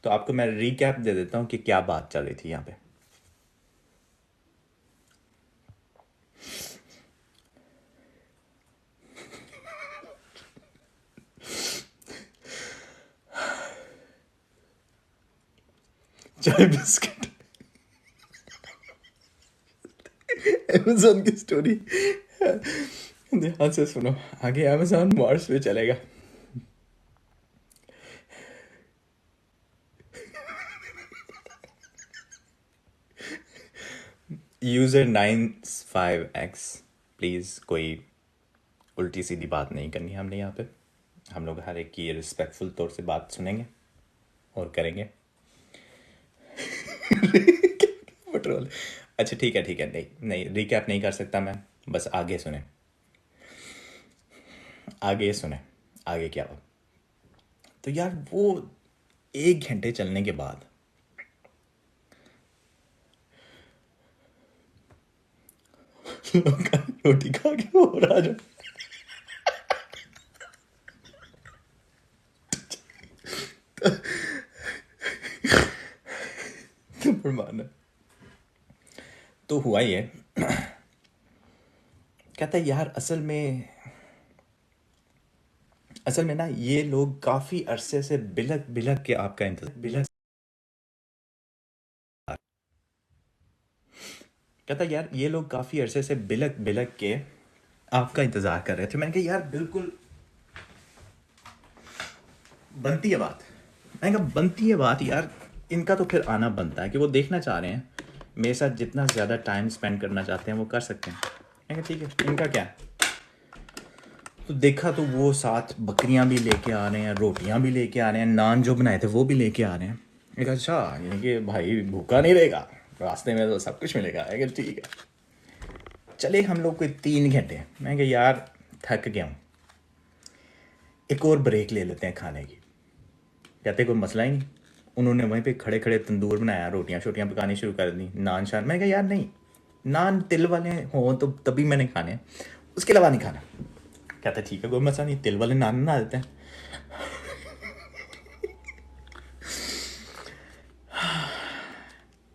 S1: तो आपको मैं रीकैप दे देता हूँ कि क्या बात चल रही थी यहाँ पे। चाय बिस्किट, अमेजोन की स्टोरी। ध्यान से सुनो, आगे अमेजोन मार्स पे चलेगा। यूज़र 95X, प्लीज़ कोई उल्टी सीधी बात नहीं करनी है हमने यहाँ पे। हम लोग हर एक की रिस्पेक्टफुल तौर से बात सुनेंगे और करेंगे। पेट्रोल, अच्छा ठीक है ठीक है, नहीं नहीं रिकैप नहीं कर सकता मैं, बस आगे सुने, आगे सुने, आगे क्या हुआ। तो यार वो 1 घंटे चलने के बाद रोटी खा के हो रहा जो तो फरमाना। तो हुआ ये, कहता है यार असल में ना ये लोग काफ़ी अरसे से बिलक बिलक के आपका इंतजार, बिलक। कहता है यार ये लोग काफ़ी अरसे से बिलक बिलक के आपका इंतज़ार कर रहे थे। मैंने कहा यार बिल्कुल बनती है बात। मैंने कहा बनती है बात यार, इनका तो फिर आना बनता है कि वो देखना चाह रहे हैं मेरे साथ, जितना ज़्यादा टाइम स्पेंड करना चाहते हैं वो कर सकते हैं। मैंने कहा ठीक है, इनका क्या है। तो देखा तो वो साथ बकरियां भी लेके आ रहे हैं, रोटियां भी लेके आ रहे हैं, नान जो बनाए थे वो भी लेके आ रहे हैं। एक अच्छा, यानी कि भाई भूखा नहीं रहेगा, रास्ते में तो सब कुछ मिलेगा। है कि ठीक है। चले हम लोग कोई 3 घंटे, मैं कहा यार थक गया हूँ, एक और ब्रेक ले लेते हैं खाने की। कहते कोई मसला ही नहीं। उन्होंने वहीं पे खड़े खड़े तंदूर बनाया, रोटियां शोटियां पकानी शुरू कर दी, नान शान। मैंने कहा यार नहीं, नान तिल वाले हों तो तभी मैंने खाने हैं, उसके अलावा नहीं खाना। कहता ठीक है कोई मसला नहीं, तिल वाले नान बना देते हैं।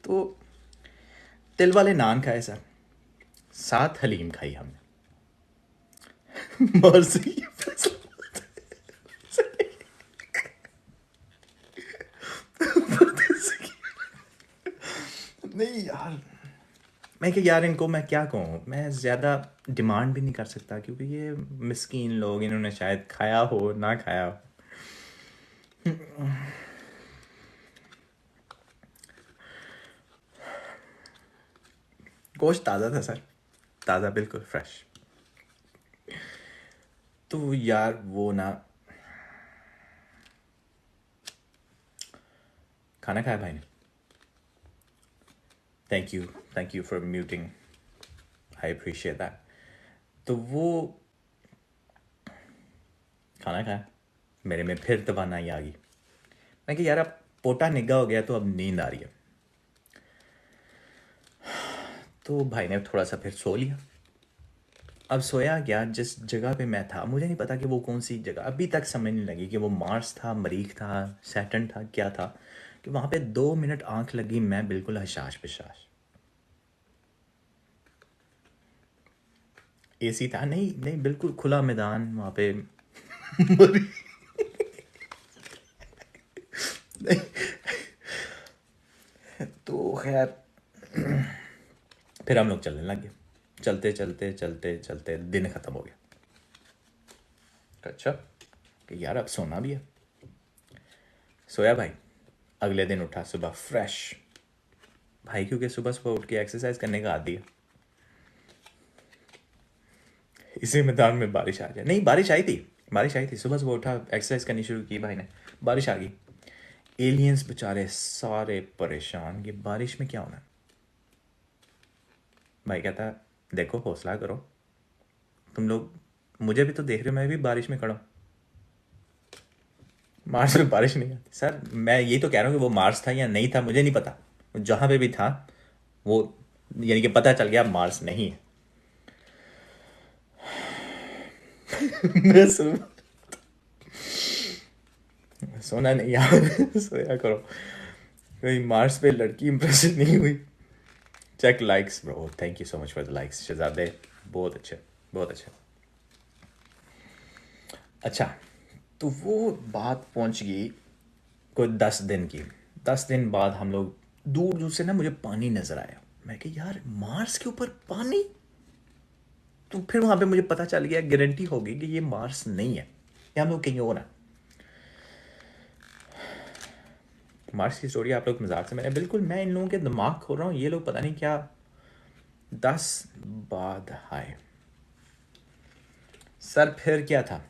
S1: तो तिल वाले नान खाए सर, साथ हलीम खाई हमने। मर्जी नहीं यार, मैं कि यार इनको मैं क्या कहूँ, मैं ज़्यादा डिमांड भी नहीं कर सकता क्योंकि ये मिस्कीन लोग, इन्होंने शायद खाया हो ना खाया हो। गोश्त ताज़ा था सर, ताज़ा बिल्कुल फ्रेश। तो यार वो ना, खाना खाया भाई ने। Thank you for muting, I appreciate that. तो वो खाना खाया, मेरे में फिर तवानाई आ गई। मैं कि यार अब पोटा निग्गा हो गया तो अब नींद आ रही है। तो भाई ने थोड़ा सा फिर सो लिया। अब सोया क्या, जिस जगह पे मैं था मुझे नहीं पता कि वो कौन सी जगह, अभी तक समझ नहीं लगी कि वो मार्स था, मरीख था, सैटर्न था, क्या था। कि वहाँ पे 2 मिनट आंख लगी, मैं बिल्कुल हशाश पिशाश। एसी था, नहीं नहीं बिल्कुल खुला मैदान वहाँ पे। तो खैर फिर हम लोग चलने लग गए, चलते चलते चलते चलते दिन ख़त्म हो गया। अच्छा कि यार अब सोना भी है। सोया भाई, अगले दिन उठा सुबह फ्रेश भाई, क्योंकि सुबह सुबह उठ के एक्सरसाइज करने का आदी है। इसी मैदान में बारिश आ जाए, नहीं बारिश आई थी, बारिश आई थी। सुबह सुबह उठा, एक्सरसाइज करनी शुरू की भाई ने, बारिश आ गई। एलियंस बेचारे सारे परेशान कि बारिश में क्या होना है। भाई कहता, देखो हौसला करो, तुम लोग मुझे भी तो देख रहे हो, मैं भी बारिश में खड़ा हूँ। मार्स में बारिश नहीं आती सर, मैं यही तो कह रहा हूँ कि वो मार्स था या नहीं था मुझे नहीं पता, जहां पे भी था वो, यानी कि पता चल गया मार्स नहीं है। मैं सोना नहीं यार, सोया करो, कहीं मार्स पे लड़की इंप्रेशन नहीं हुई। Check likes bro, thank you so much for the likes शहजादे, बहुत अच्छे, बहुत अच्छे। अच्छा, तो वो बात पहुंच गई कोई 10 दिन की। 10 दिन बाद हम लोग दूर दूर से ना मुझे पानी नजर आया, मैं कि यार मार्स के ऊपर पानी, तो फिर वहां पे मुझे पता चल गया, गारंटी होगी कि ये मार्स नहीं है, ये हम लोग कहीं और है। मार्स की स्टोरी आप लोग मजाक से, मैंने बिल्कुल, मैं इन लोगों के दिमाग खोल रहा हूँ, ये लोग पता नहीं क्या। 10 बाद आए सर, फिर क्या था,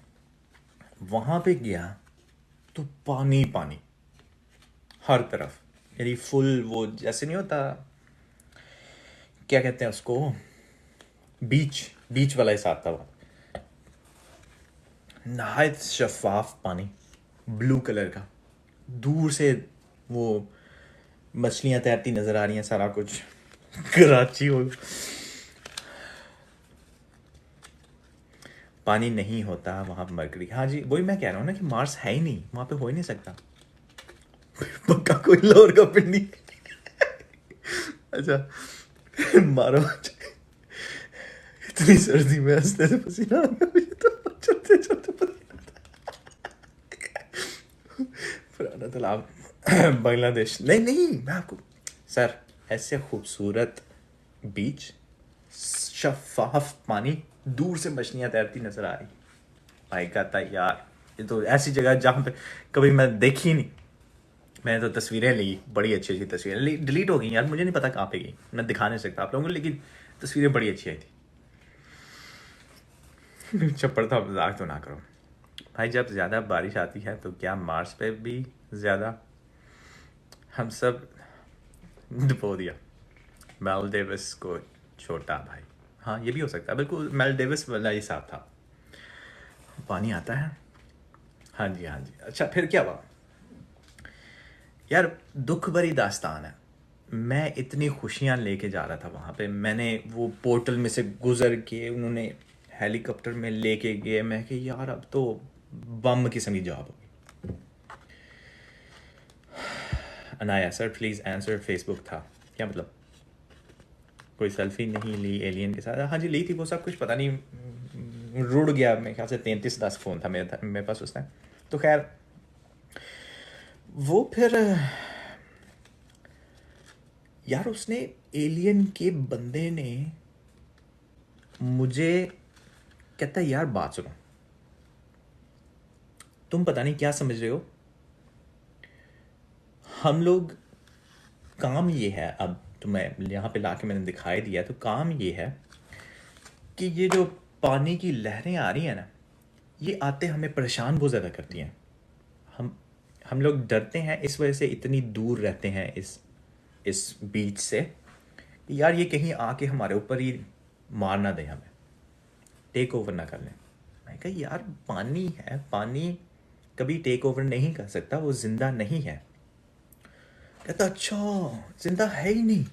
S1: वहां पे गया तो पानी पानी हर तरफ, यानी फुल, वो जैसे नहीं होता, क्या कहते हैं उसको, बीच, बीच वाला हिसाब था वो, नहायत शफाफ पानी, ब्लू कलर का, दूर से वो मछलियां तैरती नजर आ रही हैं, सारा कुछ कराची हो। पानी नहीं होता वहां पर मरकरी, हाँ जी वही मैं कह रहा हूँ ना कि मार्स है ही नहीं, वहां पे हो ही नहीं सकता। पक्का कोई लाहौर का पिंडी। अच्छा मारो, इतनी सर्दी में हंसने से पसीना आ गया मुझे तो, चलते चलते पसीना। पुराना तालाब, बांग्लादेश, नहीं नहीं मैं आपको, सर ऐसे खूबसूरत बीच, शफाफ पानी, दूर से मछलियां तैरती नजर आ रही, भाई कहता यार ये तो ऐसी जगह जहां पे कभी मैं देखी नहीं। मैंने तो तस्वीरें ली, बड़ी अच्छी अच्छी तस्वीरें ली, डिलीट हो गई यार, मुझे नहीं पता कहाँ पे गई, मैं दिखा नहीं सकता आप लोगों को, लेकिन तस्वीरें बड़ी अच्छी आई थी। चप्पड़ था, मजाक तो ना करो भाई, जब ज़्यादा बारिश आती है तो क्या मार्स पे भी ज़्यादा, हम सब डुबो दिया मेल डेविस को, छोटा भाई, हाँ ये भी हो सकता है, बिल्कुल मेल डेविस वाला हिसाब था, पानी आता है। हाँ जी हाँ जी, अच्छा फिर क्या हुआ यार, दुख भरी दास्तान है। मैं इतनी खुशियां लेके जा रहा था वहां पे, मैंने वो पोर्टल में से गुजर के, उन्होंने हेलीकॉप्टर में लेके गए, मैं कि यार अब तो बम किस्म की जॉब होगी। Anaya sir please answer, Facebook था क्या मतलब, कोई सेल्फी नहीं ली एलियन के साथ, हाँ जी ली थी, वो सब कुछ पता नहीं रुड़ गया, मेरे ख्याल से 3310 फ़ोन था मेरे पास उस टाइम। तो खैर वो फिर यार उसने, एलियन के बंदे ने मुझे कहता है यार बात सुनो, तुम पता नहीं क्या समझ रहे हो, हम लोग, काम ये है, अब तुम्हें यहाँ पे लाके मैंने दिखाई दिया, तो काम ये है कि ये जो पानी की लहरें आ रही हैं ना, ये आते हमें परेशान बहुत ज़्यादा करती हैं। हम हम लोग डरते हैं, इस वजह से इतनी दूर रहते हैं इस बीच से, कि यार ये कहीं आके हमारे ऊपर ही मार ना दे, हमें टेक ओवर ना कर लें। मैं कहा यार पानी है, पानी कभी टेक ओवर नहीं कर सकता, वो जिंदा नहीं है। कहता अच्छा, जिंदा है ही नहीं,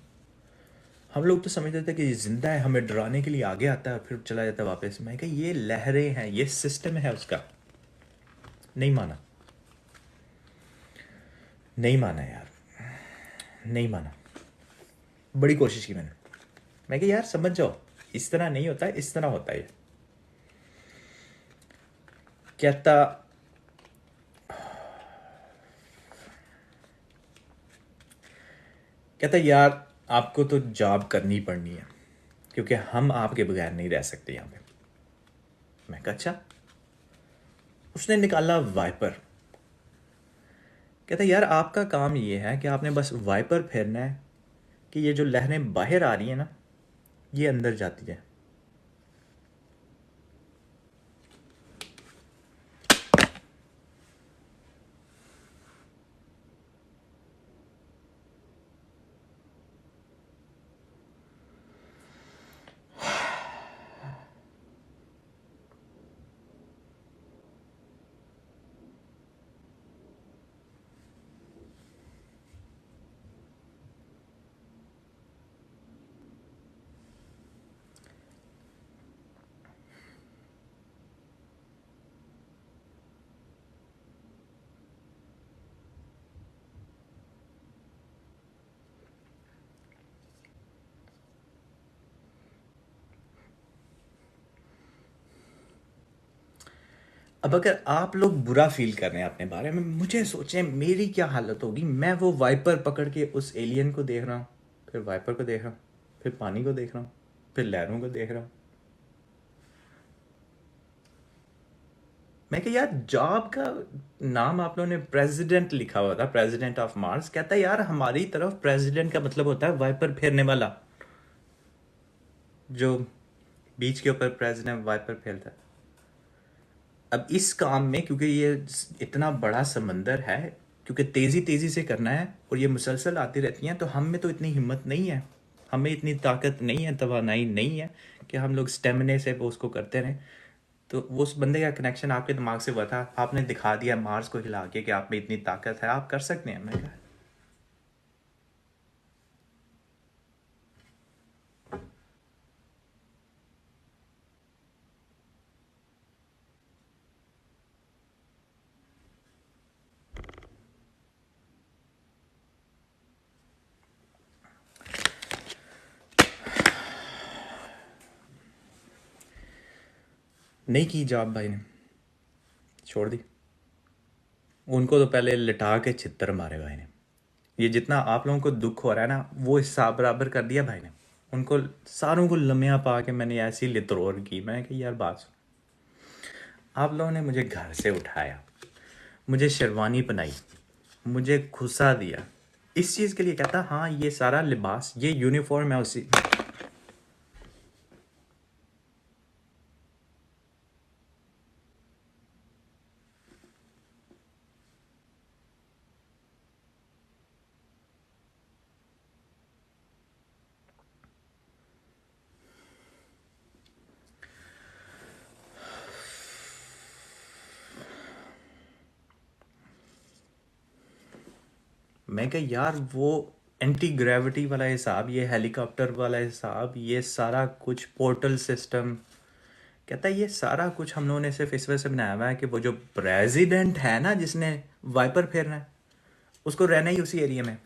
S1: हम लोग तो समझते थे कि ये जिंदा है, हमें डराने के लिए आगे आता है फिर चला जाता है वापस। मैं कहा ये लहरें हैं, ये सिस्टम है उसका। नहीं माना, नहीं माना यार, नहीं माना, बड़ी कोशिश की मैंने, मैं कहा यार समझ जाओ, इस तरह नहीं होता है, इस तरह होता है। कहता कहता यार आपको तो जॉब करनी पड़नी है, क्योंकि हम आपके बगैर नहीं रह सकते यहाँ पे। मैं कहा अच्छा। उसने निकाला वाइपर, कहता यार आपका काम ये है कि आपने बस वाइपर फेरना है कि ये जो लहरें बाहर आ रही हैं ना, ये अंदर जाती है। अब अगर आप लोग बुरा फील कर रहे हैं अपने बारे में, मुझे सोचें मेरी क्या हालत होगी। मैं वो वाइपर पकड़ के उस एलियन को देख रहा हूँ, फिर वाइपर को देख रहा हूँ, फिर पानी को देख रहा हूँ, फिर लहरों को देख रहा हूँ। मैं कहा यार, जॉब का नाम आप लोगों ने प्रेसिडेंट लिखा हुआ था, प्रेसिडेंट ऑफ मार्स। कहता है यार हमारी तरफ प्रेसिडेंट का मतलब होता है वाइपर फेरने वाला, जो बीच के ऊपर प्रेसिडेंट वाइपर फेरता है। अब इस काम में, क्योंकि ये इतना बड़ा समंदर है, क्योंकि तेज़ी तेज़ी से करना है और ये मुसलसल आती रहती हैं, तो हम में तो इतनी हिम्मत नहीं है, हमें इतनी ताकत नहीं है, तवानाई नहीं है कि हम लोग स्टेमिने से वो उसको करते रहें। तो वो उस बंदे का कनेक्शन आपके दिमाग से हुआ था, आपने दिखा दिया मार्स को हिला के कि आप में इतनी ताकत है, आप कर सकते हैं। मैं कहा नहीं की जॉब भाई ने, छोड़ दी। उनको तो पहले लिटा के छित्तर मारे भाई ने। ये जितना आप लोगों को दुख हो रहा है ना, वो हिसाब बराबर कर दिया भाई ने। उनको सारों को लम्या पा के मैंने ऐसी लित्रोर की। मैं कि यार बात सुन, आप लोगों ने मुझे घर से उठाया, मुझे शेरवानी पहनाई, मुझे घुसा दिया, इस चीज़ के लिए कहता हाँ ये सारा लिबास, ये यूनिफॉर्म है उसी। मैं कहा यार वो एंटी ग्रेविटी वाला हिसाब, ये हेलीकॉप्टर वाला हिसाब, ये सारा कुछ पोर्टल सिस्टम, कहता है ये सारा कुछ हम लोगों ने सिर्फ इस वजह से बनाया हुआ है कि वो जो प्रेसिडेंट है ना, जिसने वाइपर फेरना है, उसको रहना ही उसी एरिया में।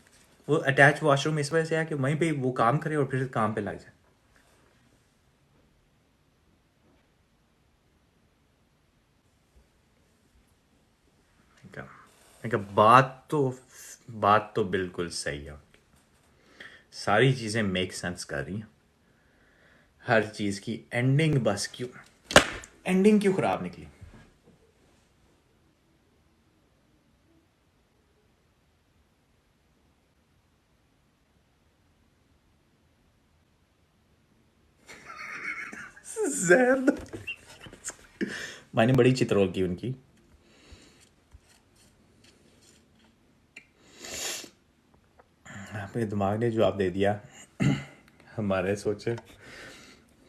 S1: वो अटैच वॉशरूम इस वजह से है कि वहीं पे वो काम करे और फिर काम पे लग जाए। मैं कहा बात तो बिल्कुल सही है। सारी चीज़ें मेक सेंस कर रही हैं, हर चीज़ की एंडिंग बस क्यों, एंडिंग क्यों ख़राब निकली। जहर मैंने बड़ी चित्रोल की उनकी। अपने दिमाग ने जवाब दे दिया। हमारे सोचे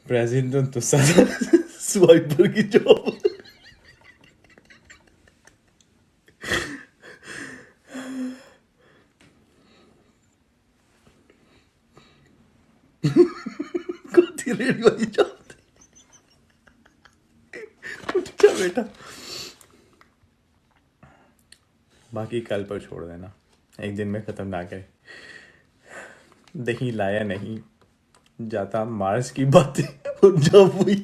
S1: प्रेसिडेंट तो सारा स्वाइपर की जॉब। कौन रेडी वाली जॉब उठ जा बेटा, बाकी कल पर छोड़ देना, एक दिन में ख़त्म ना करे। दही लाया नहीं जाता मार्स की बातें, और जब हुई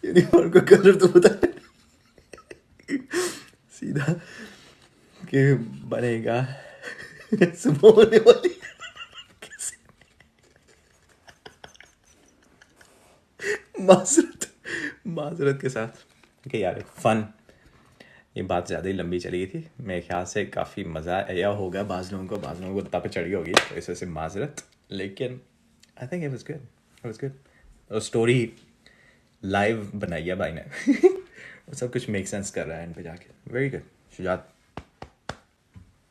S1: यूनिफॉर्म का कलर तो पता है, सीधा कि बनेगा सुबह होने वाली। माजरत माजरत के साथ कि यार फन, ये बात ज़्यादा ही लंबी चली गई थी। मेरे ख्याल से काफ़ी मज़ा आया होगा बाज़ लोगों को तब चढ़ी होगी, तो इस वजह से माजरत। लेकिन I think it was good. और स्टोरी लाइव बनाई है भाई ने। और सब कुछ मेक सेंस कर रहा है इन पे जाके। Very good Shujaat.